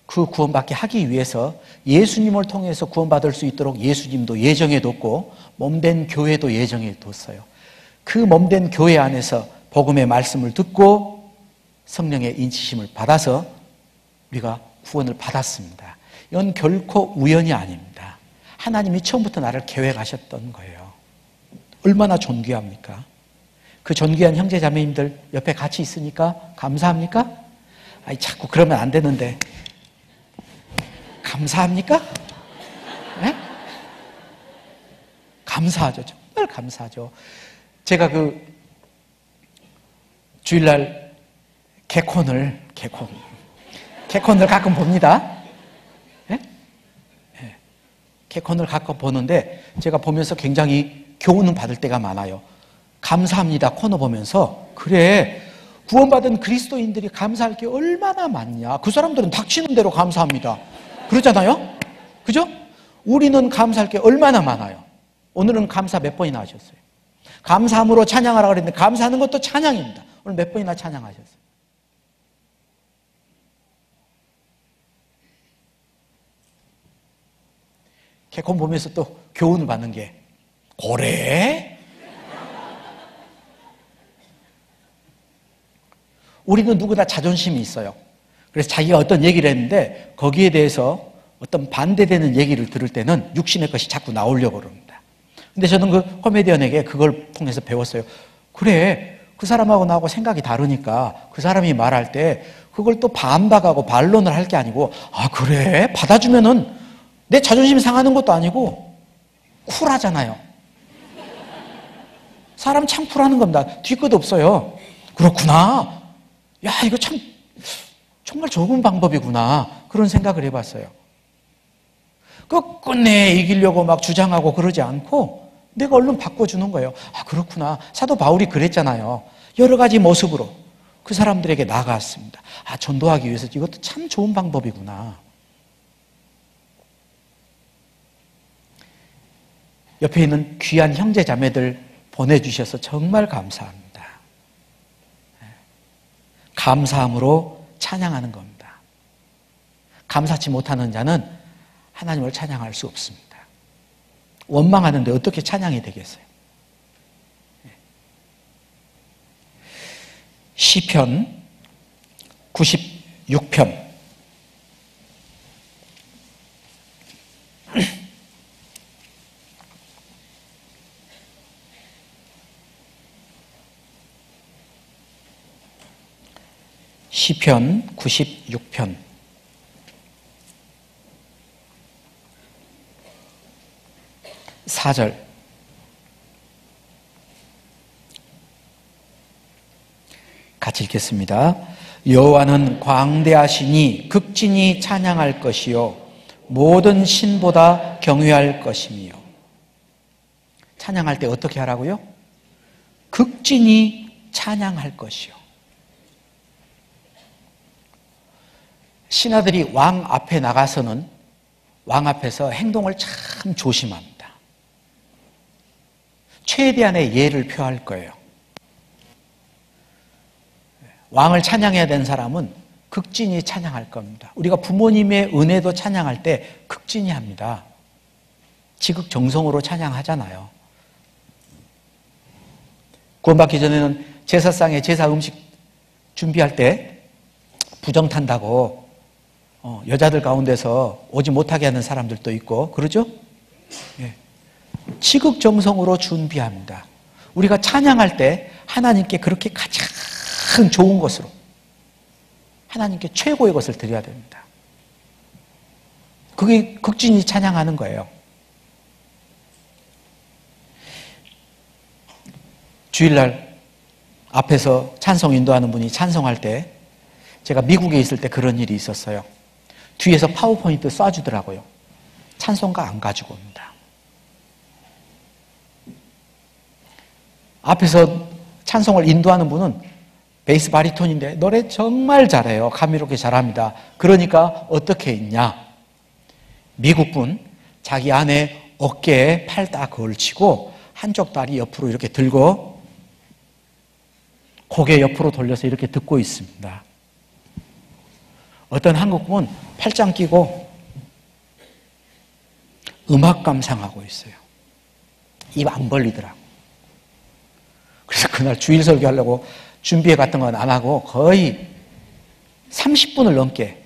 그 구원받게 하기 위해서 예수님을 통해서 구원받을 수 있도록 예수님도 예정해뒀고 몸된 교회도 예정해뒀어요. 그 몸된 교회 안에서 복음의 말씀을 듣고 성령의 인치심을 받아서 우리가 구원을 받았습니다. 이건 결코 우연이 아닙니다. 하나님이 처음부터 나를 계획하셨던 거예요. 얼마나 존귀합니까? 그 존귀한 형제 자매님들 옆에 같이 있으니까 감사합니까? 아니 자꾸 그러면 안 되는데 감사합니까? 네? 감사하죠. 정말 감사하죠. 제가 그 주일날 개콘을 가끔 봅니다. 네? 네. 개콘을 가끔 보는데 제가 보면서 굉장히 교훈을 받을 때가 많아요. 감사합니다 코너 보면서 그래 구원받은 그리스도인들이 감사할 게 얼마나 많냐. 그 사람들은 닥치는 대로 감사합니다. 그러잖아요? 그죠? 우리는 감사할 게 얼마나 많아요. 오늘은 감사 몇 번이나 하셨어요? 감사함으로 찬양하라고 그랬는데 감사하는 것도 찬양입니다. 오늘 몇 번이나 찬양하셨어요? 개콘 보면서 또 교훈을 받는 게 고래? 우리는 누구나 자존심이 있어요. 그래서 자기가 어떤 얘기를 했는데 거기에 대해서 어떤 반대되는 얘기를 들을 때는 육신의 것이 자꾸 나오려고 그럽니다. 근데 저는 그 코미디언에게 그걸 통해서 배웠어요. 그래, 그 사람하고 나하고 생각이 다르니까 그 사람이 말할 때 그걸 또 반박하고 반론을 할 게 아니고 아 그래? 받아주면은 내 자존심 상하는 것도 아니고 쿨하잖아요. 사람 참 쿨하는 겁니다. 뒤끝 없어요. 그렇구나. 야 이거 참 정말 좋은 방법이구나. 그런 생각을 해봤어요. 끝끝내 이기려고 막 주장하고 그러지 않고 내가 얼른 바꿔주는 거예요. 아 그렇구나. 사도 바울이 그랬잖아요. 여러 가지 모습으로 그 사람들에게 나아갔습니다. 아 전도하기 위해서 이것도 참 좋은 방법이구나. 옆에 있는 귀한 형제 자매들 보내주셔서 정말 감사합니다. 감사함으로 찬양하는 겁니다. 감사치 못하는 자는 하나님을 찬양할 수 없습니다. 원망하는데 어떻게 찬양이 되겠어요? 시편 96편 시편 96편 4절 같이 읽겠습니다. 여호와는 광대하시니 극진히 찬양할 것이요 모든 신보다 경외할 것이며. 찬양할 때 어떻게 하라고요? 극진히 찬양할 것이요. 신하들이 왕 앞에 나가서는 왕 앞에서 행동을 참 조심합니다. 최대한의 예를 표할 거예요. 왕을 찬양해야 되는 사람은 극진히 찬양할 겁니다. 우리가 부모님의 은혜도 찬양할 때 극진히 합니다. 지극정성으로 찬양하잖아요. 구원받기 전에는 제사상에 제사 음식 준비할 때 부정 탄다고 여자들 가운데서 오지 못하게 하는 사람들도 있고 그러죠? 예. 지극정성으로 준비합니다. 우리가 찬양할 때 하나님께 그렇게 가장 좋은 것으로 하나님께 최고의 것을 드려야 됩니다. 그게 극진히 찬양하는 거예요. 주일날 앞에서 찬송 인도하는 분이 찬송할 때 제가 미국에 있을 때 그런 일이 있었어요. 뒤에서 파워포인트 쏴주더라고요. 찬송가 안 가지고 옵니다. 앞에서 찬송을 인도하는 분은 베이스 바리톤인데 노래 정말 잘해요. 감미롭게 잘합니다. 그러니까 어떻게 했냐? 미국분 자기 아내 어깨에 팔 딱 걸치고 한쪽 다리 옆으로 이렇게 들고 고개 옆으로 돌려서 이렇게 듣고 있습니다. 어떤 한국분은 팔짱 끼고 음악 감상하고 있어요. 입 안 벌리더라고. 그래서 그날 주일 설교하려고 준비해 갔던 건 안 하고 거의 30분을 넘게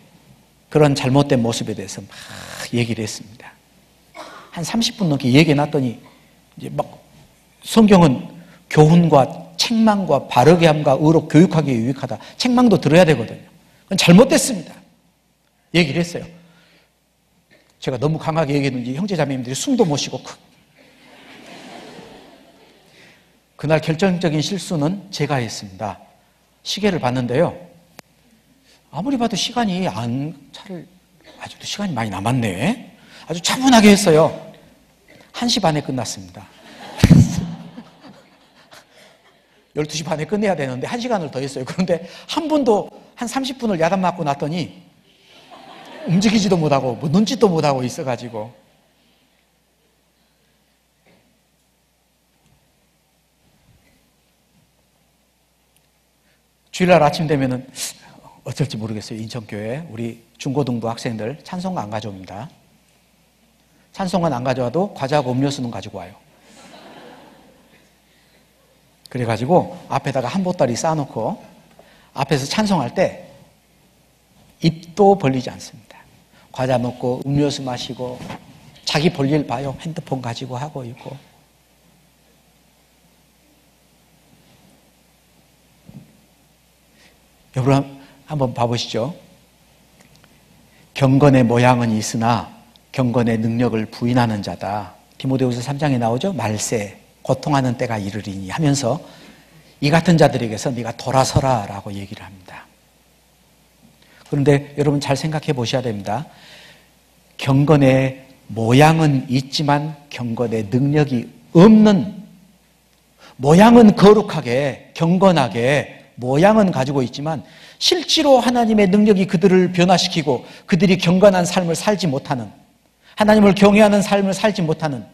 그런 잘못된 모습에 대해서 막 얘기를 했습니다. 한 30분 넘게 얘기해 놨더니 이제 막 성경은 교훈과 책망과 바르게 함과 의로 교육하기에 유익하다. 책망도 들어야 되거든요. 그건 잘못됐습니다. 얘기를 했어요. 제가 너무 강하게 얘기했는지 형제자매님들이 숨도 못 쉬고 그날 결정적인 실수는 제가 했습니다. 시계를 봤는데요. 아무리 봐도 시간이 아직도 시간이 많이 남았네. 아주 차분하게 했어요. 1시 반에 끝났습니다. 12시 반에 끝내야 되는데 1시간을 더 했어요. 그런데 한 분도 한 30분을 야단 맞고 났더니 움직이지도 못하고 뭐 눈짓도 못하고 있어가지고 주일날 아침 되면은 어쩔지 모르겠어요. 인천교회 우리 중고등부 학생들 찬송가 안 가져옵니다. 찬송가는 안 가져와도 과자하고 음료수는 가지고 와요. 그래가지고 앞에다가 한 보따리 쌓아놓고 앞에서 찬송할 때 입도 벌리지 않습니다. 과자 먹고 음료수 마시고 자기 볼일 봐요. 핸드폰 가지고 하고 있고. 여러분 한번 봐보시죠. 경건의 모양은 있으나 경건의 능력을 부인하는 자다. 디모데후서 3장에 나오죠. 말세 고통하는 때가 이르리니 하면서 이 같은 자들에게서 네가 돌아서라 라고 얘기를 합니다. 그런데 여러분 잘 생각해 보셔야 됩니다. 경건의 모양은 있지만 경건의 능력이 없는, 모양은 거룩하게 경건하게 모양은 가지고 있지만 실제로 하나님의 능력이 그들을 변화시키고 그들이 경건한 삶을 살지 못하는, 하나님을 경외하는 삶을 살지 못하는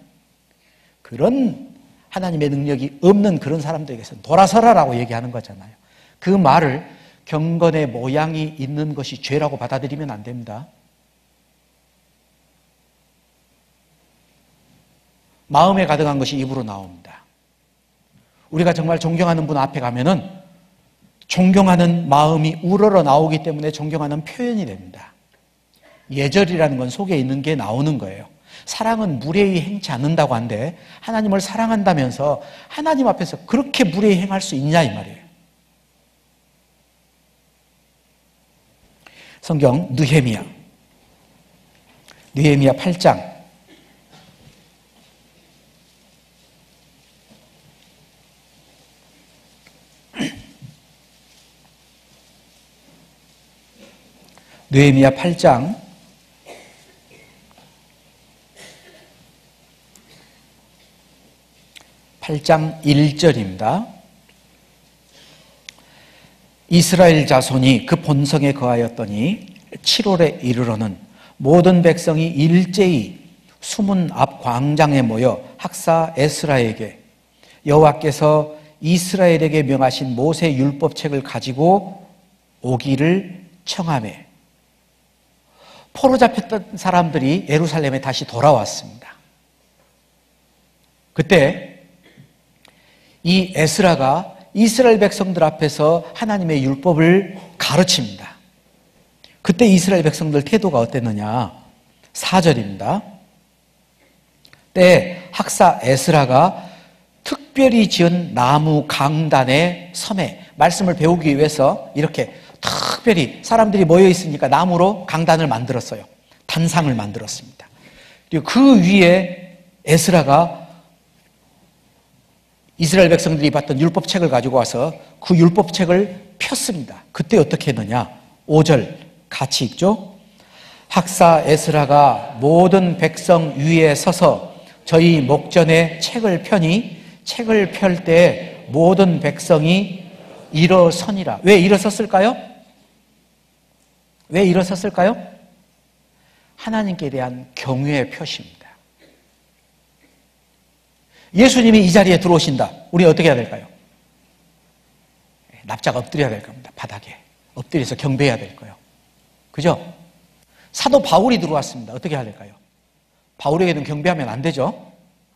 그런 하나님의 능력이 없는 그런 사람들에게서 돌아서라라고 얘기하는 거잖아요. 그 말을 경건의 모양이 있는 것이 죄라고 받아들이면 안 됩니다. 마음에 가득한 것이 입으로 나옵니다. 우리가 정말 존경하는 분 앞에 가면은 존경하는 마음이 우러러 나오기 때문에 존경하는 표현이 됩니다. 예절이라는 건 속에 있는 게 나오는 거예요. 사랑은 무례히 행치 않는다고 하는데 하나님을 사랑한다면서 하나님 앞에서 그렇게 무례히 행할 수 있냐 이 말이에요. 성경 느헤미야 8장 느헤미야 8장 1절입니다. 이스라엘 자손이 그 본성에 거하였더니 7월에 이르러는 모든 백성이 일제히 수문 앞 광장에 모여 학사 에스라에게 여호와께서 이스라엘에게 명하신 모세 율법책을 가지고 오기를 청함에 포로 잡혔던 사람들이 예루살렘에 다시 돌아왔습니다. 그때 이 에스라가 이스라엘 백성들 앞에서 하나님의 율법을 가르칩니다. 그때 이스라엘 백성들 태도가 어땠느냐? 4절입니다. 때 학사 에스라가 특별히 지은 나무 강단의 섬에 말씀을 배우기 위해서 이렇게 특별히 사람들이 모여 있으니까 나무로 강단을 만들었어요. 단상을 만들었습니다. 그리고 그 위에 에스라가 이스라엘 백성들이 봤던 율법책을 가지고 와서 그 율법책을 폈습니다. 그때 어떻게 했느냐? 5절 같이 읽죠. 학사 에스라가 모든 백성 위에 서서 저희 목전에 책을 펴니 책을 펼 때 모든 백성이 일어서니라. 왜 일어섰을까요? 왜 일어섰을까요? 하나님께 대한 경외의 표시입니다. 예수님이 이 자리에 들어오신다. 우리 어떻게 해야 될까요? 납작 엎드려야 될 겁니다. 바닥에 엎드려서 경배해야 될 거예요. 그죠? 사도 바울이 들어왔습니다. 어떻게 해야 될까요? 바울에게는 경배하면 안 되죠?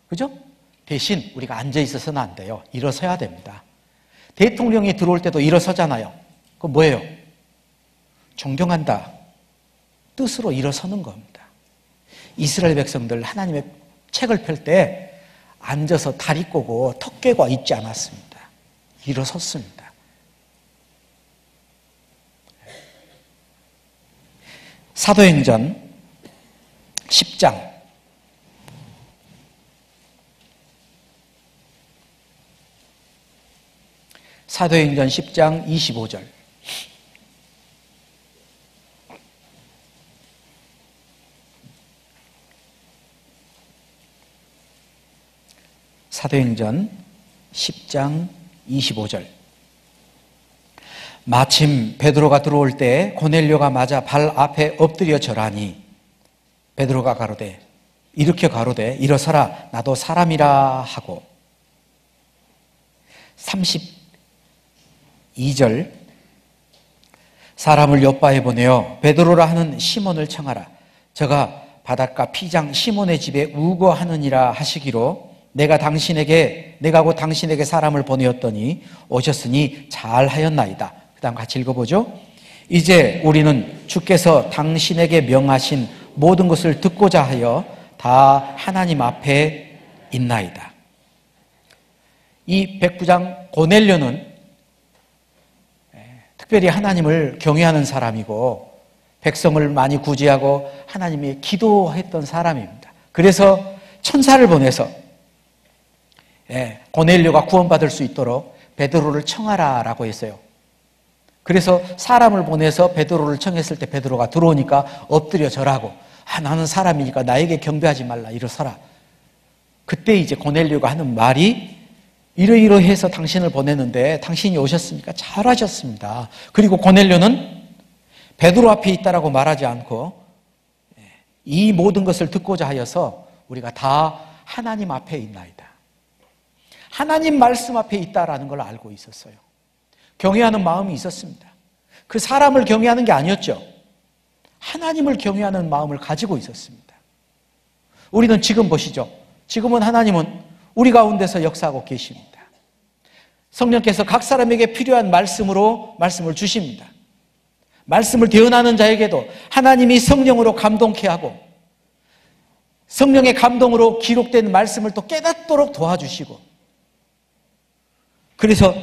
그죠? 대신 우리가 앉아 있어서는 안 돼요. 일어서야 됩니다. 대통령이 들어올 때도 일어서잖아요. 그건 뭐예요? 존경한다. 뜻으로 일어서는 겁니다. 이스라엘 백성들 하나님의 책을 펼 때 앉아서 다리 꼬고 턱 깨고 있지 않았습니다. 일어섰습니다. 사도행전 10장 사도행전 10장 25절 사도행전 10장 25절 마침 베드로가 들어올 때 고넬료가 맞아 발 앞에 엎드려 절하니 베드로가 가로되 일으켜 가로되 일어서라 나도 사람이라 하고 32절 사람을 요바에 보내어 베드로라 하는 시몬을 청하라 저가 바닷가 피장 시몬의 집에 우거하느니라 하시기로 내가 곧 당신에게 사람을 보내었더니 오셨으니 잘하였나이다. 그 다음 같이 읽어보죠. 이제 우리는 주께서 당신에게 명하신 모든 것을 듣고자 하여 다 하나님 앞에 있나이다. 이 백부장 고넬료는 특별히 하나님을 경외하는 사람이고 백성을 많이 구제하고 하나님이 기도했던 사람입니다. 그래서 천사를 보내서 고넬료가 구원받을 수 있도록 베드로를 청하라라고 했어요. 그래서 사람을 보내서 베드로를 청했을 때 베드로가 들어오니까 엎드려 절하고 나는 사람이니까 나에게 경배하지 말라 일어서라. 그때 이제 고넬료가 하는 말이 이러이러해서 당신을 보냈는데 당신이 오셨으니까 잘하셨습니다. 그리고 고넬료는 베드로 앞에 있다라고 말하지 않고 이 모든 것을 듣고자 하여서 우리가 다 하나님 앞에 있나이다. 하나님 말씀 앞에 있다라는 걸 알고 있었어요. 경외하는 마음이 있었습니다. 그 사람을 경외하는 게 아니었죠. 하나님을 경외하는 마음을 가지고 있었습니다. 우리는 지금 보시죠. 지금은 하나님은 우리 가운데서 역사하고 계십니다. 성령께서 각 사람에게 필요한 말씀을 주십니다. 말씀을 대언하는 자에게도 하나님이 성령으로 감동케 하고 성령의 감동으로 기록된 말씀을 또 깨닫도록 도와주시고 그래서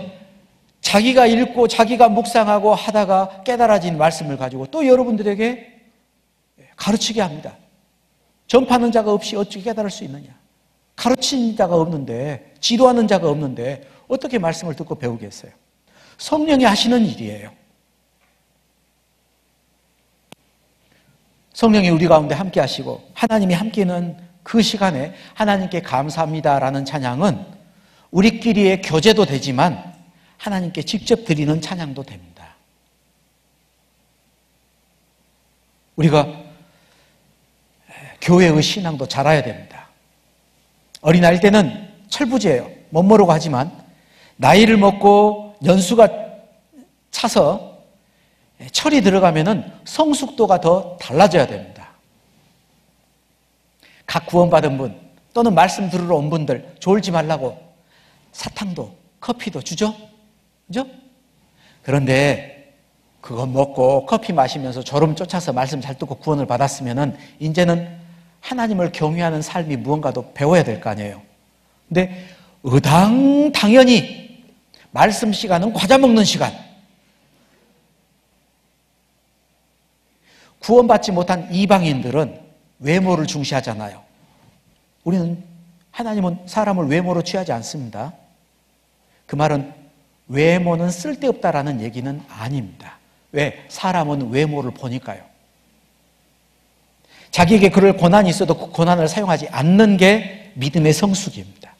자기가 읽고 자기가 묵상하고 하다가 깨달아진 말씀을 가지고 또 여러분들에게 가르치게 합니다. 전파하는 자가 없이 어떻게 깨달을 수 있느냐? 가르치는 자가 없는데 지도하는 자가 없는데 어떻게 말씀을 듣고 배우겠어요? 성령이 하시는 일이에요. 성령이 우리 가운데 함께 하시고 하나님이 함께 있는 그 시간에 하나님께 감사합니다라는 찬양은 우리끼리의 교제도 되지만 하나님께 직접 드리는 찬양도 됩니다. 우리가 교회의 신앙도 자라야 됩니다. 어린아이 때는 철부지예요. 못 모르고 하지만 나이를 먹고 연수가 차서 철이 들어가면은 성숙도가 더 달라져야 됩니다. 각 구원받은 분 또는 말씀 들으러 온 분들 졸지 말라고 사탕도 커피도 주죠? 그죠? 그런데 그거 먹고 커피 마시면서 졸음 쫓아서 말씀 잘 듣고 구원을 받았으면은 이제는 하나님을 경외하는 삶이 무언가도 배워야 될 거 아니에요. 근데 당연히 말씀 시간은 과자 먹는 시간. 구원받지 못한 이방인들은 외모를 중시하잖아요. 하나님은 사람을 외모로 취하지 않습니다. 그 말은 외모는 쓸데없다라는 얘기는 아닙니다. 왜? 사람은 외모를 보니까요. 자기에게 그럴 권한이 있어도 그 권한을 사용하지 않는 게 믿음의 성숙입니다.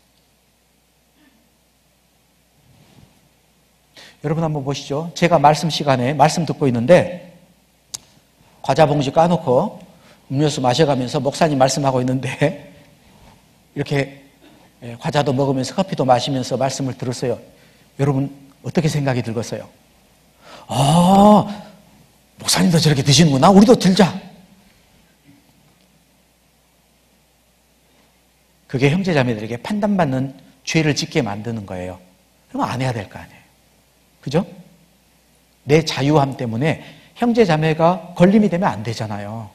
여러분 한번 보시죠. 제가 말씀 시간에 말씀 듣고 있는데 과자 봉지 까놓고 음료수 마셔가면서 목사님 말씀하고 있는데 이렇게 과자도 먹으면서 커피도 마시면서 말씀을 들었어요. 여러분 어떻게 생각이 들겠어요? 아, 목사님도 저렇게 드시는구나. 우리도 들자. 그게 형제자매들에게 판단받는 죄를 짓게 만드는 거예요. 그러면 안 해야 될 거 아니에요. 그죠? 내 자유함 때문에 형제자매가 걸림이 되면 안 되잖아요.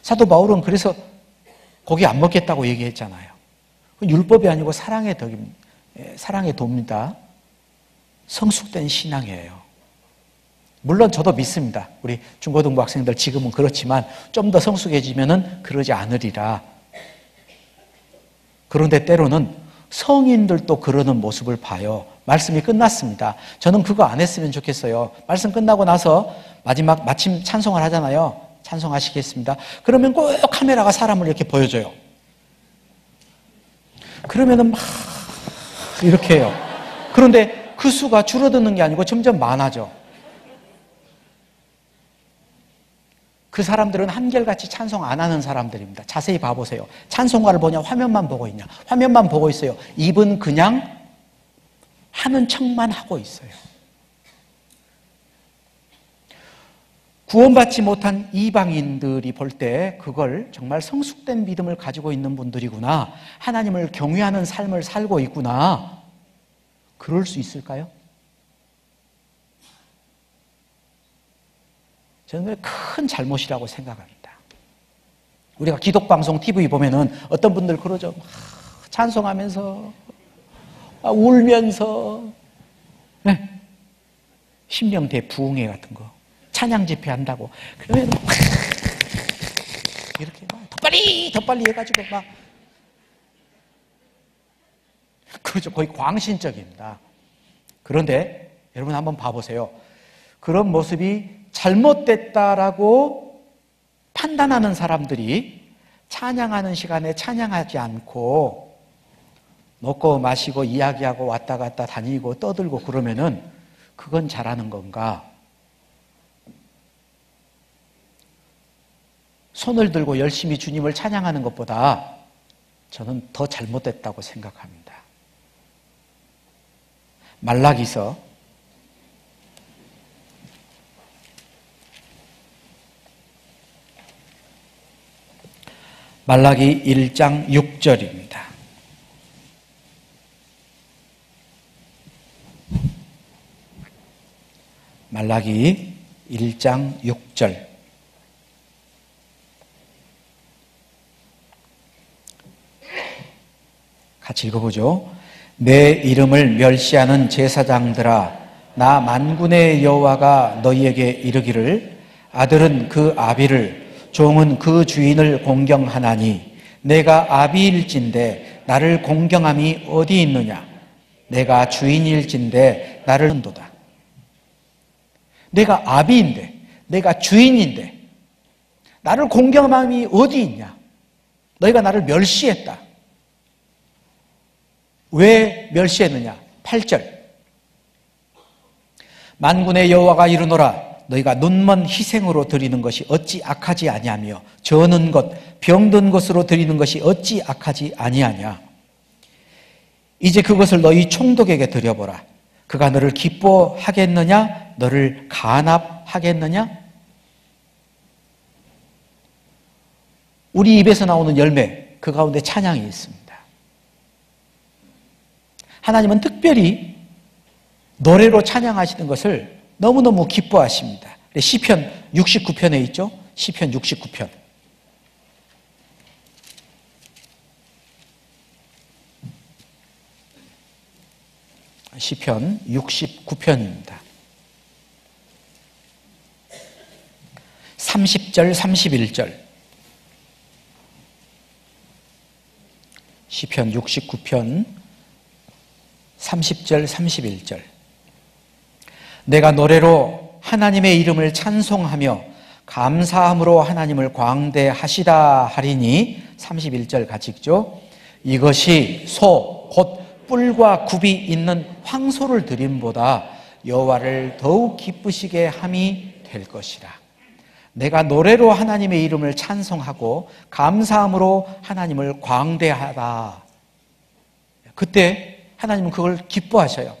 사도 바울은 그래서 고기 안 먹겠다고 얘기했잖아요. 율법이 아니고 사랑의 도입니다. 성숙된 신앙이에요. 물론 저도 믿습니다. 우리 중고등부 학생들 지금은 그렇지만 좀 더 성숙해지면은 그러지 않으리라. 그런데 때로는 성인들도 그러는 모습을 봐요. 말씀이 끝났습니다. 저는 그거 안 했으면 좋겠어요. 말씀 끝나고 나서 마침 찬송을 하잖아요. 찬송하시겠습니다. 그러면 꼭 카메라가 사람을 이렇게 보여줘요. 그러면은 막 이렇게 해요. 그런데 그 수가 줄어드는 게 아니고 점점 많아져. 그 사람들은 한결같이 찬송 안 하는 사람들입니다. 자세히 봐보세요. 찬송가를 보냐 화면만 보고 있냐. 화면만 보고 있어요. 입은 그냥 하는 척만 하고 있어요. 구원받지 못한 이방인들이 볼 때 그걸 정말 성숙된 믿음을 가지고 있는 분들이구나. 하나님을 경외하는 삶을 살고 있구나. 그럴 수 있을까요? 저는 큰 잘못이라고 생각합니다. 우리가 기독방송 TV 보면은 어떤 분들 그러죠. 찬송하면서 울면서 신명대 부흥회 같은 거 찬양 집회 한다고 그러면 이렇게 막 더 빨리 해가지고 막 그렇죠. 거의 광신적입니다. 그런데 여러분 한번 봐보세요. 그런 모습이 잘못됐다라고 판단하는 사람들이 찬양하는 시간에 찬양하지 않고 먹고 마시고 이야기하고 왔다 갔다 다니고 떠들고 그러면은 그건 잘하는 건가? 손을 들고 열심히 주님을 찬양하는 것보다 저는 더 잘못됐다고 생각합니다. 말라기서 1장 6절입니다. 말라기 1장 6절. 같이 읽어보죠. 내 이름을 멸시하는 제사장들아, 나 만군의 여호와가 너희에게 이르기를 아들은 그 아비를 종은 그 주인을 공경하나니 내가 아비일진데 나를 공경함이 어디 있느냐? 내가 주인일진데 나를 한도다. 내가 아비인데 내가 주인인데 나를 공경함이 어디 있냐? 너희가 나를 멸시했다. 왜 멸시했느냐? 8절. 만군의 여호와가 이르노라. 너희가 눈먼 희생으로 드리는 것이 어찌 악하지 아니하며 저는 것 병든 것으로 드리는 것이 어찌 악하지 아니하냐. 이제 그것을 너희 총독에게 드려보라. 그가 너를 기뻐하겠느냐 너를 간합하겠느냐? 우리 입에서 나오는 열매, 그 가운데 찬양이 있습니다. 하나님은 특별히 노래로 찬양하시는 것을 너무너무 기뻐하십니다. 시편 69편에 있죠? 시편 69편. 시편 69편입니다. 30절, 31절. 시편 69편 30절, 31절. 내가 노래로 하나님의 이름을 찬송하며 감사함으로 하나님을 광대하시다 하리니 31절 같이 읽죠. 이것이 소, 곧 뿔과 굽이 있는 황소를 드림보다 여호와를 더욱 기쁘시게 함이 될 것이라. 내가 노래로 하나님의 이름을 찬송하고 감사함으로 하나님을 광대하다. 그때 하나님은 그걸 기뻐하셔요.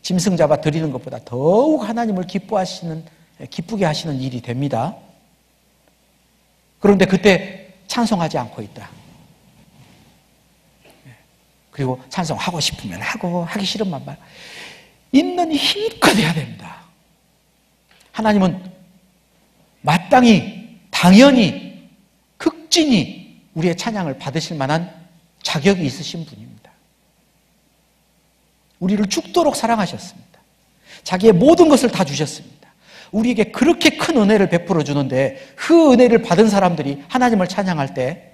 짐승 잡아 드리는 것보다 더욱 하나님을 기쁘게 하시는 일이 됩니다. 그런데 그때 찬송하지 않고 있다. 그리고 찬송하고 싶으면 하고 하기 싫으면 말. 있는 힘껏 해야 됩니다. 하나님은 마땅히 당연히 극진히 우리의 찬양을 받으실 만한 자격이 있으신 분입니다. 우리를 죽도록 사랑하셨습니다. 자기의 모든 것을 다 주셨습니다. 우리에게 그렇게 큰 은혜를 베풀어 주는데 그 은혜를 받은 사람들이 하나님을 찬양할 때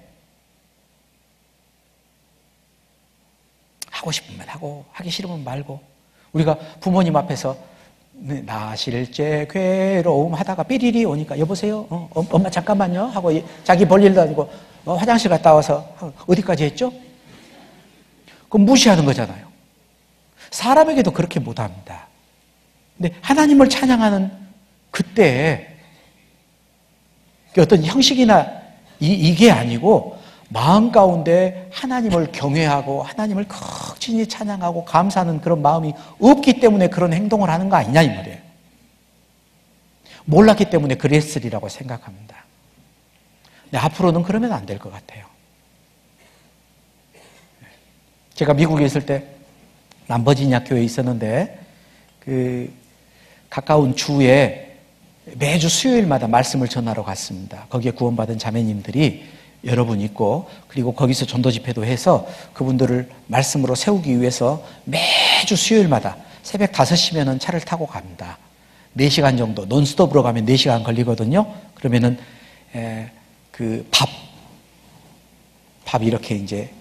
하고 싶으면 하고 하기 싫으면 말고, 우리가 부모님 앞에서 나실제 괴로움 하다가 삐리리 오니까 여보세요? 엄마 잠깐만요 하고 자기 볼 일도 아니고 화장실 갔다 와서 어디까지 했죠? 그럼 무시하는 거잖아요. 사람에게도 그렇게 못합니다. 근데 하나님을 찬양하는 그때 어떤 형식이나 이게 아니고 마음 가운데 하나님을 경외하고 하나님을 극진히 찬양하고 감사하는 그런 마음이 없기 때문에 그런 행동을 하는 거 아니냐 이 말이에요. 몰랐기 때문에 그랬으리라고 생각합니다. 근데 앞으로는 그러면 안 될 것 같아요. 제가 미국에 있을 때 남버지니아 교회에 있었는데 그 가까운 주에 매주 수요일마다 말씀을 전하러 갔습니다. 거기에 구원받은 자매님들이 여러분 있고, 그리고 거기서 전도 집회도 해서 그분들을 말씀으로 세우기 위해서 매주 수요일마다 새벽 5시면은 차를 타고 갑니다. 4시간 정도, 논스톱으로 가면 4시간 걸리거든요. 그러면은, 밥 이렇게 이제,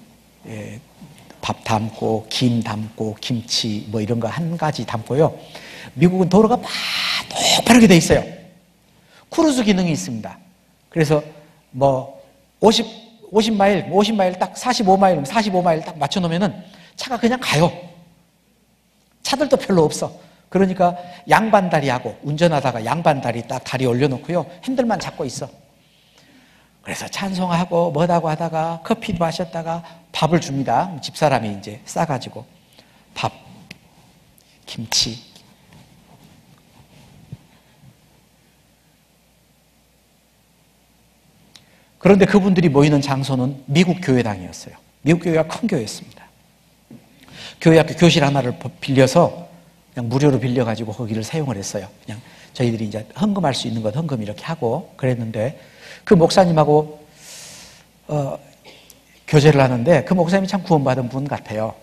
밥 담고, 김 담고, 김치 뭐 이런 거 한 가지 담고요. 미국은 도로가 막 똑바르게 돼 있어요. 크루즈 기능이 있습니다. 그래서 뭐, 50마일 딱 45마일 딱 맞춰놓으면은 차가 그냥 가요. 차들도 별로 없어. 그러니까 양반다리하고 운전하다가 양반다리 딱 다리 올려놓고요. 핸들만 잡고 있어. 그래서 찬송하고 뭐다고 하다가 커피 마셨다가 밥을 줍니다. 집사람이 이제 싸가지고 밥, 김치. 그런데 그분들이 모이는 장소는 미국 교회당이었어요. 미국 교회가 큰 교회였습니다. 교회 앞에 교실 하나를 빌려서 그냥 무료로 빌려가지고 거기를 사용을 했어요. 그냥 저희들이 이제 헌금할 수 있는 것 헌금 이렇게 하고 그랬는데 그 목사님하고 교제를 하는데 그 목사님이 참 구원받은 분 같아요.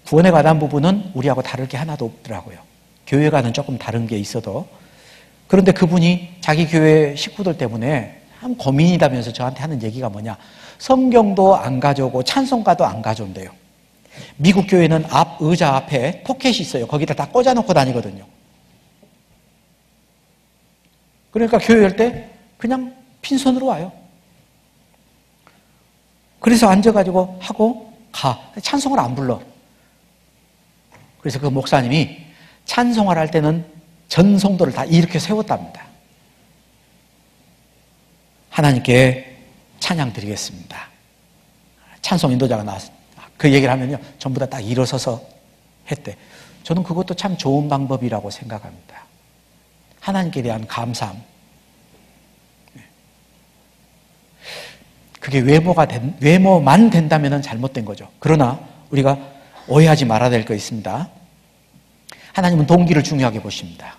구원에 관한 부분은 우리하고 다를 게 하나도 없더라고요. 교회과는 조금 다른 게 있어도. 그런데 그분이 자기 교회 식구들 때문에 참 고민이다면서 저한테 하는 얘기가 뭐냐. 성경도 안 가져오고 찬송가도 안 가져온대요. 미국 교회는 앞 의자 앞에 포켓이 있어요. 거기다 다 꽂아놓고 다니거든요. 그러니까 교회 할 때 그냥 빈손으로 와요. 그래서 앉아가지고 하고 가. 찬송을 안 불러. 그래서 그 목사님이 찬송을 할 때는 전 성도를 다 이렇게 세웠답니다. 하나님께 찬양 드리겠습니다. 찬송 인도자가 나와서 그 얘기를 하면요. 전부 다 딱 일어서서 했대. 저는 그것도 참 좋은 방법이라고 생각합니다. 하나님께 대한 감사함. 그게 외모만 된다면 잘못된 거죠. 그러나 우리가 오해하지 말아야 될 거 있습니다. 하나님은 동기를 중요하게 보십니다.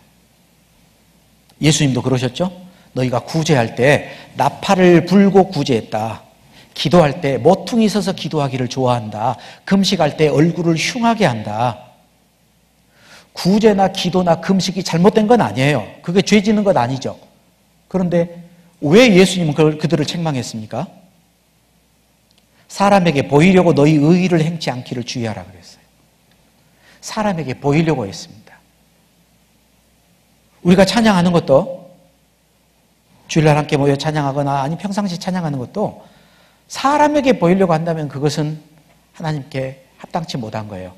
예수님도 그러셨죠? 너희가 구제할 때 나팔을 불고 구제했다. 기도할 때 모퉁이 서서 기도하기를 좋아한다. 금식할 때 얼굴을 흉하게 한다. 구제나 기도나 금식이 잘못된 건 아니에요. 그게 죄 짓는 건 아니죠. 그런데 왜 예수님은 그들을 책망했습니까? 사람에게 보이려고 너희 의의를 행치 않기를 주의하라 그랬어요. 사람에게 보이려고 했습니다. 우리가 찬양하는 것도, 주일날 함께 모여 찬양하거나 아니 평상시 찬양하는 것도 사람에게 보이려고 한다면 그것은 하나님께 합당치 못한 거예요.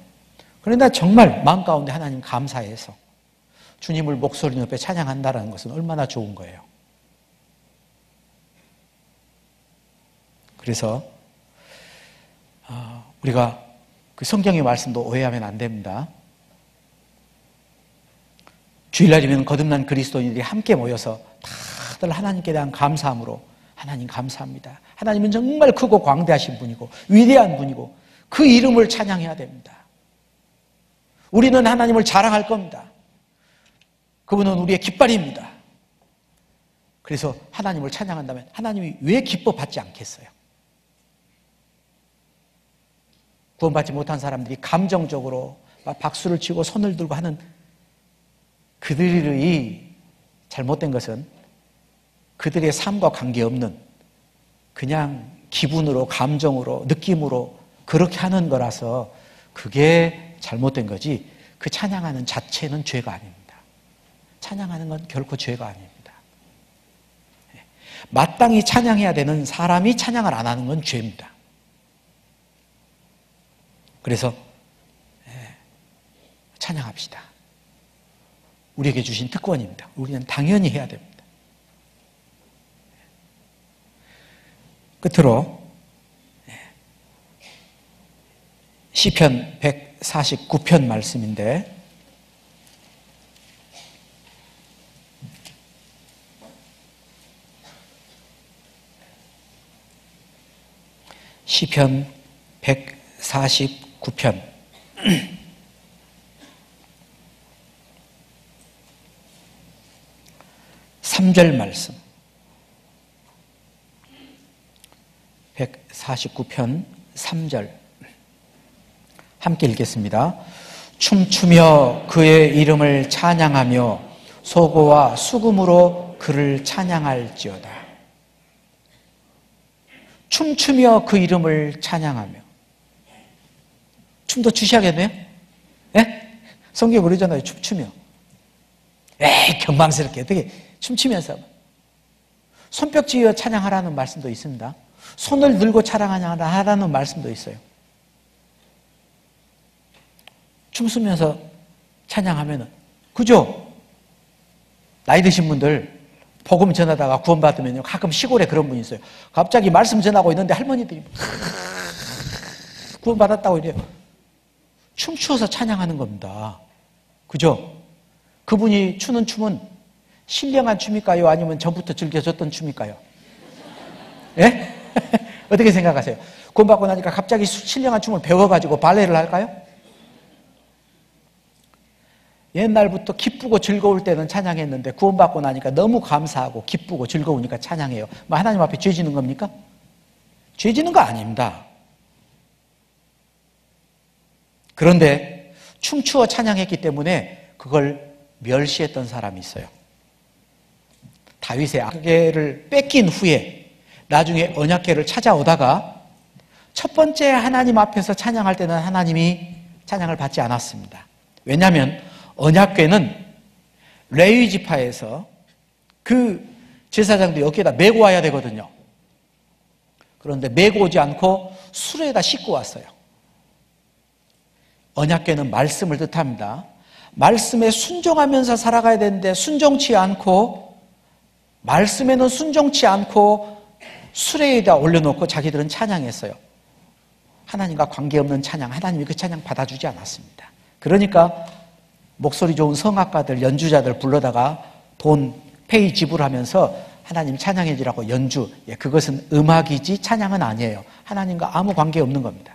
그런데 정말 마음 가운데 하나님 감사해서 주님을 목소리 높여 찬양한다는 것은 얼마나 좋은 거예요. 그래서 우리가 그 성경의 말씀도 오해하면 안 됩니다. 주일날이면 거듭난 그리스도인들이 함께 모여서 다들 하나님께 대한 감사함으로 하나님 감사합니다. 하나님은 정말 크고 광대하신 분이고 위대한 분이고 그 이름을 찬양해야 됩니다. 우리는 하나님을 자랑할 겁니다. 그분은 우리의 깃발입니다. 그래서 하나님을 찬양한다면 하나님이 왜 기뻐 받지 않겠어요? 구원받지 못한 사람들이 감정적으로 박수를 치고 손을 들고 하는 그들의 잘못된 것은 그들의 삶과 관계없는 그냥 기분으로, 감정으로, 느낌으로 그렇게 하는 거라서 그게 잘못된 거지, 그 찬양하는 자체는 죄가 아닙니다. 찬양하는 건 결코 죄가 아닙니다. 마땅히 찬양해야 되는 사람이 찬양을 안 하는 건 죄입니다. 그래서 찬양합시다. 우리에게 주신 특권입니다. 우리는 당연히 해야 됩니다. 끝으로 시편 149편 말씀인데, 시편 149편 3절 말씀, 149편 3절 함께 읽겠습니다. 춤추며 그의 이름을 찬양하며 소고와 수금으로 그를 찬양할지어다. 춤추며 그 이름을 찬양하며. 춤도 추셔야겠네요? 예? 성경에 그러잖아요. 춤추며. 에이, 경망스럽게 어떻게 춤추면서. 손뼉 쥐어 찬양하라는 말씀도 있습니다. 손을 들고 찬양하라는 말씀도 있어요. 춤추면서 찬양하면은, 그죠? 나이 드신 분들 복음 전하다가 구원받으면요, 가끔 시골에 그런 분이 있어요. 갑자기 말씀 전하고 있는데 할머니들이 구원받았다고 이래요. 춤추어서 찬양하는 겁니다. 그죠? 그분이 추는 춤은 신령한 춤일까요? 아니면 전부터 즐겨졌던 춤일까요? 예? 어떻게 생각하세요? 구원받고 나니까 갑자기 신령한 춤을 배워가지고 발레를 할까요? 옛날부터 기쁘고 즐거울 때는 찬양했는데 구원받고 나니까 너무 감사하고 기쁘고 즐거우니까 찬양해요. 뭐 하나님 앞에 죄 지는 겁니까? 죄 지는 거 아닙니다. 그런데 춤추어 찬양했기 때문에 그걸 멸시했던 사람이 있어요. 다윗의 악계를 뺏긴 후에 나중에 언약궤를 찾아오다가 첫 번째 하나님 앞에서 찬양할 때는 하나님이 찬양을 받지 않았습니다. 왜냐하면 언약궤는 레위 지파에서 그 제사장들이 어깨에다 메고 와야 되거든요. 그런데 메고 오지 않고 수레에다 싣고 왔어요. 언약궤는 말씀을 뜻합니다. 말씀에 순종하면서 살아가야 되는데 순종치 않고, 말씀에는 순종치 않고 수레에다 올려놓고 자기들은 찬양했어요. 하나님과 관계없는 찬양, 하나님이 그 찬양 받아주지 않았습니다. 그러니까 목소리 좋은 성악가들, 연주자들 불러다가 돈, 페이 지불하면서 하나님 찬양해 주라고 연주. 그것은 음악이지 찬양은 아니에요. 하나님과 아무 관계 없는 겁니다.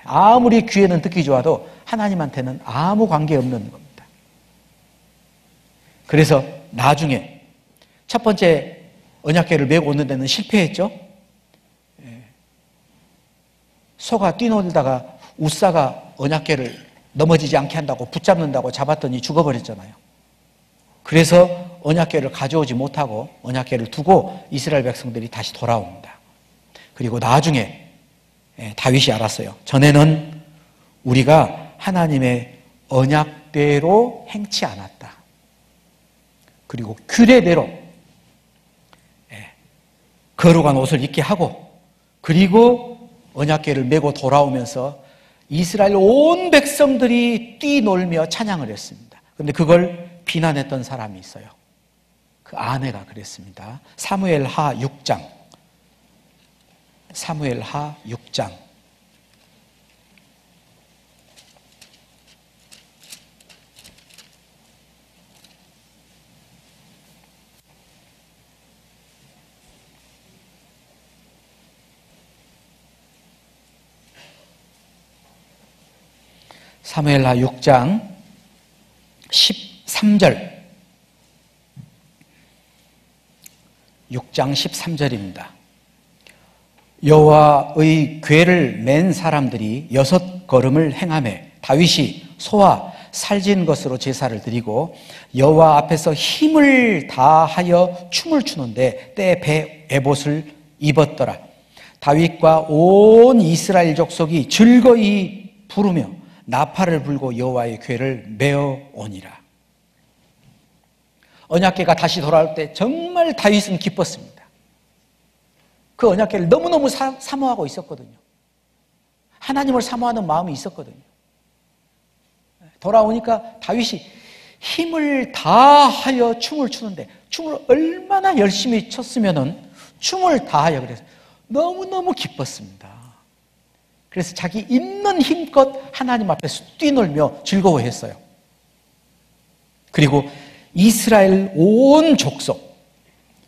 아무리 귀에는 듣기 좋아도 하나님한테는 아무 관계 없는 겁니다. 그래서 나중에 첫 번째 언약궤를 메고 오는 데는 실패했죠. 소가 뛰놀다가 우사가 언약궤를 넘어지지 않게 한다고 붙잡는다고 잡았더니 죽어버렸잖아요. 그래서 언약궤를 가져오지 못하고 언약궤를 두고 이스라엘 백성들이 다시 돌아옵니다. 그리고 나중에 다윗이 알았어요. 전에는 우리가 하나님의 언약대로 행치 않았다. 그리고 규례대로 거룩한 옷을 입게 하고, 그리고 언약궤를 메고 돌아오면서 이스라엘 온 백성들이 뛰놀며 찬양을 했습니다. 그런데 그걸 비난했던 사람이 있어요. 그 아내가 그랬습니다. 사무엘하 6장. 사무엘하 6장. 사무엘하 6장 13절. 6장 13절입니다. 여호와의 궤를 맨 사람들이 6걸음을 행하매 다윗이 소와 살진 것으로 제사를 드리고 여호와 앞에서 힘을 다하여 춤을 추는데 때 에봇을 입었더라. 다윗과 온 이스라엘 족속이 즐거이 부르며 나팔을 불고 여호와의 궤를 메어 오니라. 언약궤가 다시 돌아올 때 정말 다윗은 기뻤습니다. 그 언약궤를 너무너무 사모하고 있었거든요. 하나님을 사모하는 마음이 있었거든요. 돌아오니까 다윗이 힘을 다하여 춤을 추는데, 춤을 얼마나 열심히 췄으면은 춤을 다하여 그래서 너무너무 기뻤습니다. 그래서 자기 있는 힘껏 하나님 앞에서 뛰놀며 즐거워했어요. 그리고 이스라엘 온 족속,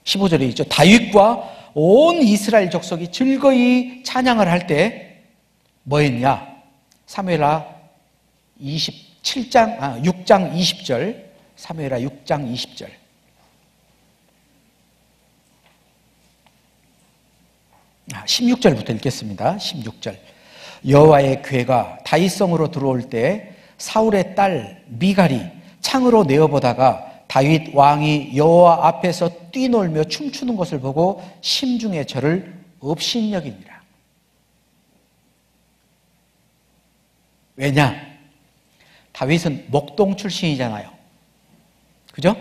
15절에 있죠. 다윗과 온 이스라엘 족속이 즐거이 찬양을 할 때 뭐 했냐? 사무엘하 6장 20절. 사무엘하 6장 20절. 아, 16절부터 읽겠습니다. 16절. 여호와의 궤가 다윗성으로 들어올 때 사울의 딸 미갈이 창으로 내어보다가 다윗 왕이 여호와 앞에서 뛰놀며 춤추는 것을 보고 심중에 저를 업신여기니라. 왜냐? 다윗은 목동 출신이잖아요. 그죠?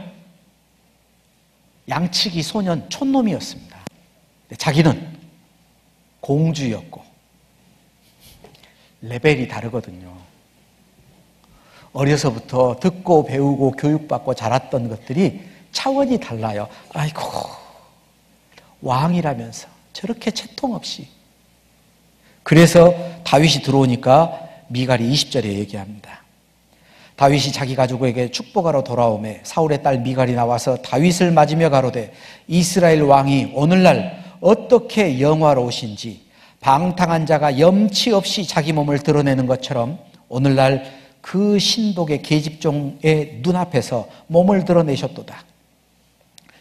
양치기 소년 촌놈이었습니다. 자기는 공주였고 레벨이 다르거든요. 어려서부터 듣고 배우고 교육받고 자랐던 것들이 차원이 달라요. 아이고, 왕이라면서 저렇게 채통 없이. 그래서 다윗이 들어오니까 미갈이 20절에 얘기합니다. 다윗이 자기 가족에게 축복하러 돌아오매 사울의 딸 미갈이 나와서 다윗을 맞으며 가로되 이스라엘 왕이 오늘날 어떻게 영화로우신지 방탕한 자가 염치 없이 자기 몸을 드러내는 것처럼 오늘날 그 신복의 계집종의 눈앞에서 몸을 드러내셨도다.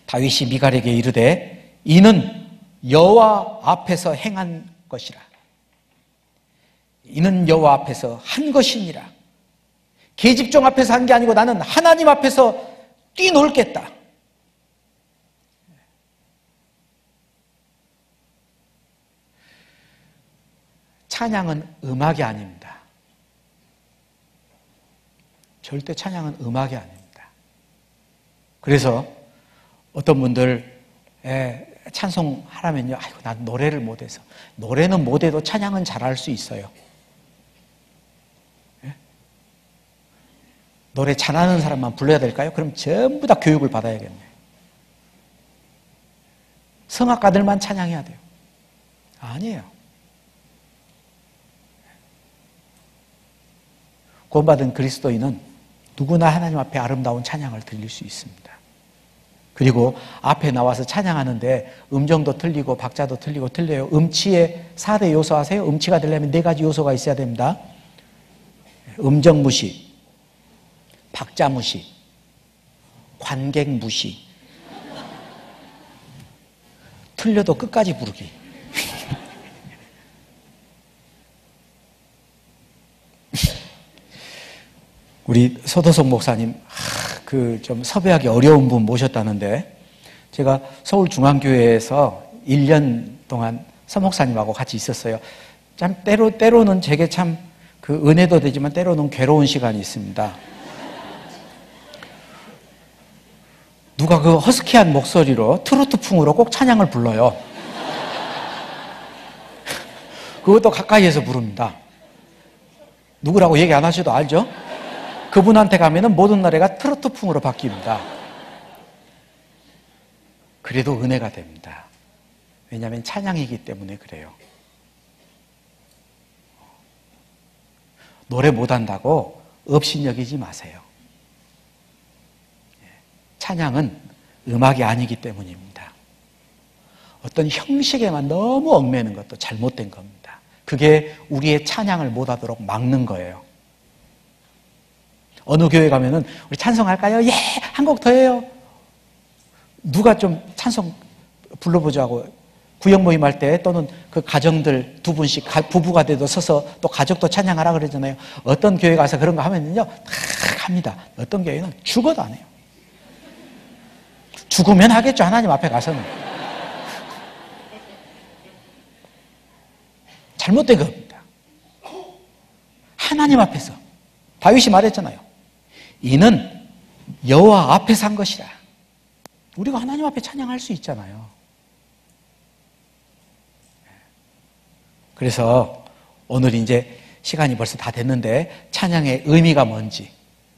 다윗이 미갈에게 이르되 이는 여호와 앞에서 행한 것이라. 이는 여호와 앞에서 한 것이니라. 계집종 앞에서 한 게 아니고 나는 하나님 앞에서 뛰놀겠다. 찬양은 음악이 아닙니다. 절대 찬양은 음악이 아닙니다. 그래서 어떤 분들 찬송하라면요, 아이고 난 노래를 못해서. 노래는 못해도 찬양은 잘할 수 있어요. 노래 잘하는 사람만 불러야 될까요? 그럼 전부 다 교육을 받아야겠네요. 성악가들만 찬양해야 돼요. 아니에요. 구원받은 그리스도인은 누구나 하나님 앞에 아름다운 찬양을 드릴 수 있습니다. 그리고 앞에 나와서 찬양하는데 음정도 틀리고 박자도 틀리고 틀려요. 음치의 4대 요소 아세요? 음치가 되려면 4가지 요소가 있어야 됩니다. 음정 무시, 박자 무시, 관객 무시, 틀려도 끝까지 부르기. 우리 서도석 목사님, 좀 섭외하기 어려운 분 모셨다는데, 제가 서울중앙교회에서 1년 동안 서 목사님하고 같이 있었어요. 참, 때로는 제게 참 은혜도 되지만 때로는 괴로운 시간이 있습니다. 누가 그 허스키한 목소리로 트로트풍으로 꼭 찬양을 불러요. 그것도 가까이에서 부릅니다. 누구라고 얘기 안 하셔도 알죠? 그분한테 가면은 모든 노래가 트로트풍으로 바뀝니다. 그래도 은혜가 됩니다. 왜냐하면 찬양이기 때문에 그래요. 노래 못한다고 업신여기지 마세요. 찬양은 음악이 아니기 때문입니다. 어떤 형식에만 너무 얽매는 것도 잘못된 겁니다. 그게 우리의 찬양을 못하도록 막는 거예요. 어느 교회 가면은 우리 찬송할까요? 예! 한 곡 더 해요. 누가 좀 찬송 불러보자고 구역 모임할 때 또는 그 가정들 2분씩 부부가 돼도 서서 또 가족도 찬양하라 그러잖아요. 어떤 교회 가서 그런 거 하면은요, 다 합니다. 어떤 교회는 죽어도 안 해요. 죽으면 하겠죠, 하나님 앞에 가서는. 잘못된 겁니다. 하나님 앞에서 다윗이 말했잖아요. 이는 여호와 앞에서 한 것이라. 우리가 하나님 앞에 찬양할 수 있잖아요. 그래서 오늘 이제 시간이 벌써 다 됐는데 찬양의 의미가 뭔지,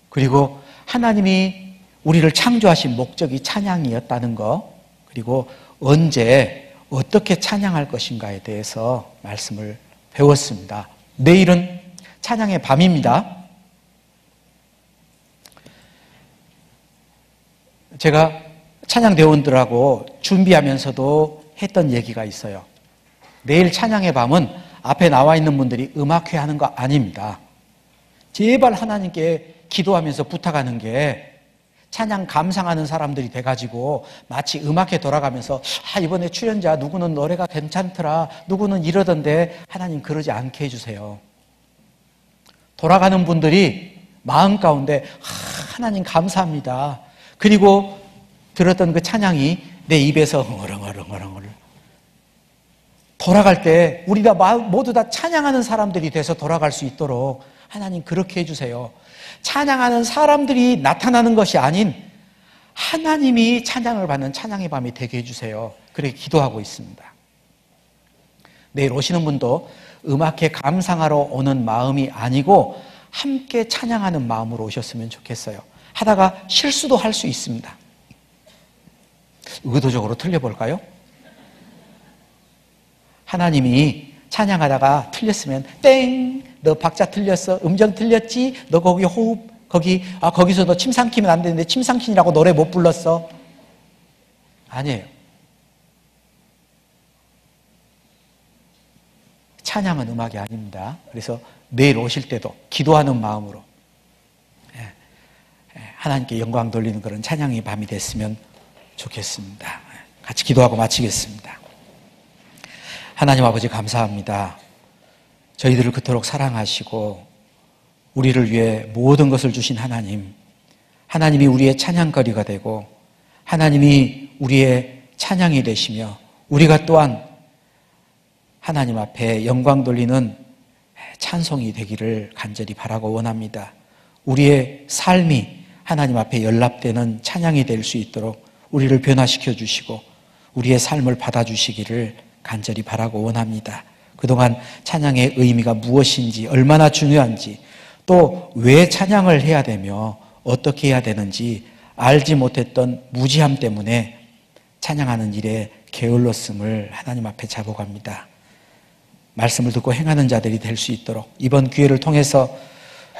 그리고 하나님이 우리를 창조하신 목적이 찬양이었다는 거, 그리고 언제 어떻게 찬양할 것인가에 대해서 말씀을 배웠습니다. 내일은 찬양의 밤입니다. 제가 찬양대원들하고 준비하면서도 했던 얘기가 있어요. 내일 찬양의 밤은 앞에 나와 있는 분들이 음악회 하는 거 아닙니다. 제발 하나님께 기도하면서 부탁하는 게 찬양 감상하는 사람들이 돼가지고 마치 음악회 돌아가면서 이번에 출연자 누구는 노래가 괜찮더라, 누구는 이러던데, 하나님 그러지 않게 해주세요. 돌아가는 분들이 마음 가운데 하나님 감사합니다. 그리고 들었던 그 찬양이 내 입에서 어렁어렁 돌아갈 때 우리가 모두 다 찬양하는 사람들이 돼서 돌아갈 수 있도록 하나님 그렇게 해주세요. 찬양하는 사람들이 나타나는 것이 아닌 하나님이 찬양을 받는 찬양의 밤이 되게 해주세요. 그렇게 기도하고 있습니다. 내일 오시는 분도 음악회 감상하러 오는 마음이 아니고 함께 찬양하는 마음으로 오셨으면 좋겠어요. 하다가 실수도 할 수 있습니다. 의도적으로 틀려볼까요? 하나님이 찬양하다가 틀렸으면 땡! 너 박자 틀렸어. 음정 틀렸지? 너 거기 호흡, 거기서 너 침 삼키면 안 되는데 침 삼키느라고 노래 못 불렀어. 아니에요. 찬양은 음악이 아닙니다. 그래서 내일 오실 때도 기도하는 마음으로 하나님께 영광 돌리는 그런 찬양의 밤이 됐으면 좋겠습니다. 같이 기도하고 마치겠습니다. 하나님 아버지 감사합니다. 저희들을 그토록 사랑하시고 우리를 위해 모든 것을 주신 하나님, 하나님이 우리의 찬양거리가 되고 하나님이 우리의 찬양이 되시며 우리가 또한 하나님 앞에 영광 돌리는 찬송이 되기를 간절히 바라고 원합니다. 우리의 삶이 하나님 앞에 연락되는 찬양이 될 수 있도록 우리를 변화시켜 주시고 우리의 삶을 받아주시기를 간절히 바라고 원합니다. 그동안 찬양의 의미가 무엇인지, 얼마나 중요한지, 또 왜 찬양을 해야 되며 어떻게 해야 되는지 알지 못했던 무지함 때문에 찬양하는 일에 게을렀음을 하나님 앞에 자복합니다. 말씀을 듣고 행하는 자들이 될 수 있도록 이번 기회를 통해서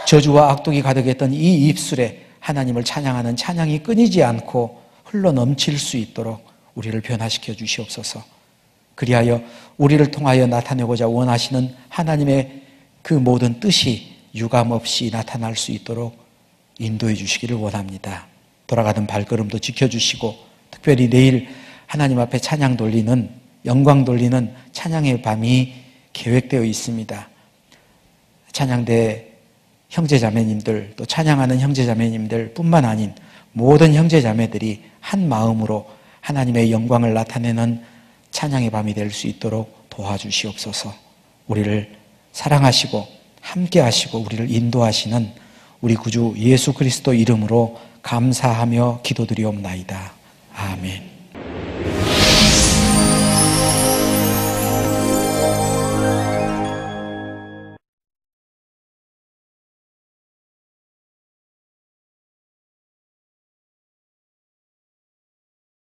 저주와 악독이 가득했던 이 입술에 하나님을 찬양하는 찬양이 끊이지 않고 흘러 넘칠 수 있도록 우리를 변화시켜 주시옵소서. 그리하여 우리를 통하여 나타내고자 원하시는 하나님의 그 모든 뜻이 유감없이 나타날 수 있도록 인도해 주시기를 원합니다. 돌아가던 발걸음도 지켜주시고 특별히 내일 하나님 앞에 찬양 돌리는, 영광 돌리는 찬양의 밤이 계획되어 있습니다. 찬양대 형제자매님들, 또 찬양하는 형제자매님들 뿐만 아닌 모든 형제자매들이 한 마음으로 하나님의 영광을 나타내는 찬양의 밤이 될 수 있도록 도와주시옵소서. 우리를 사랑하시고 함께 하시고 우리를 인도하시는 우리 구주 예수 그리스도 이름으로 감사하며 기도드리옵나이다. 아멘.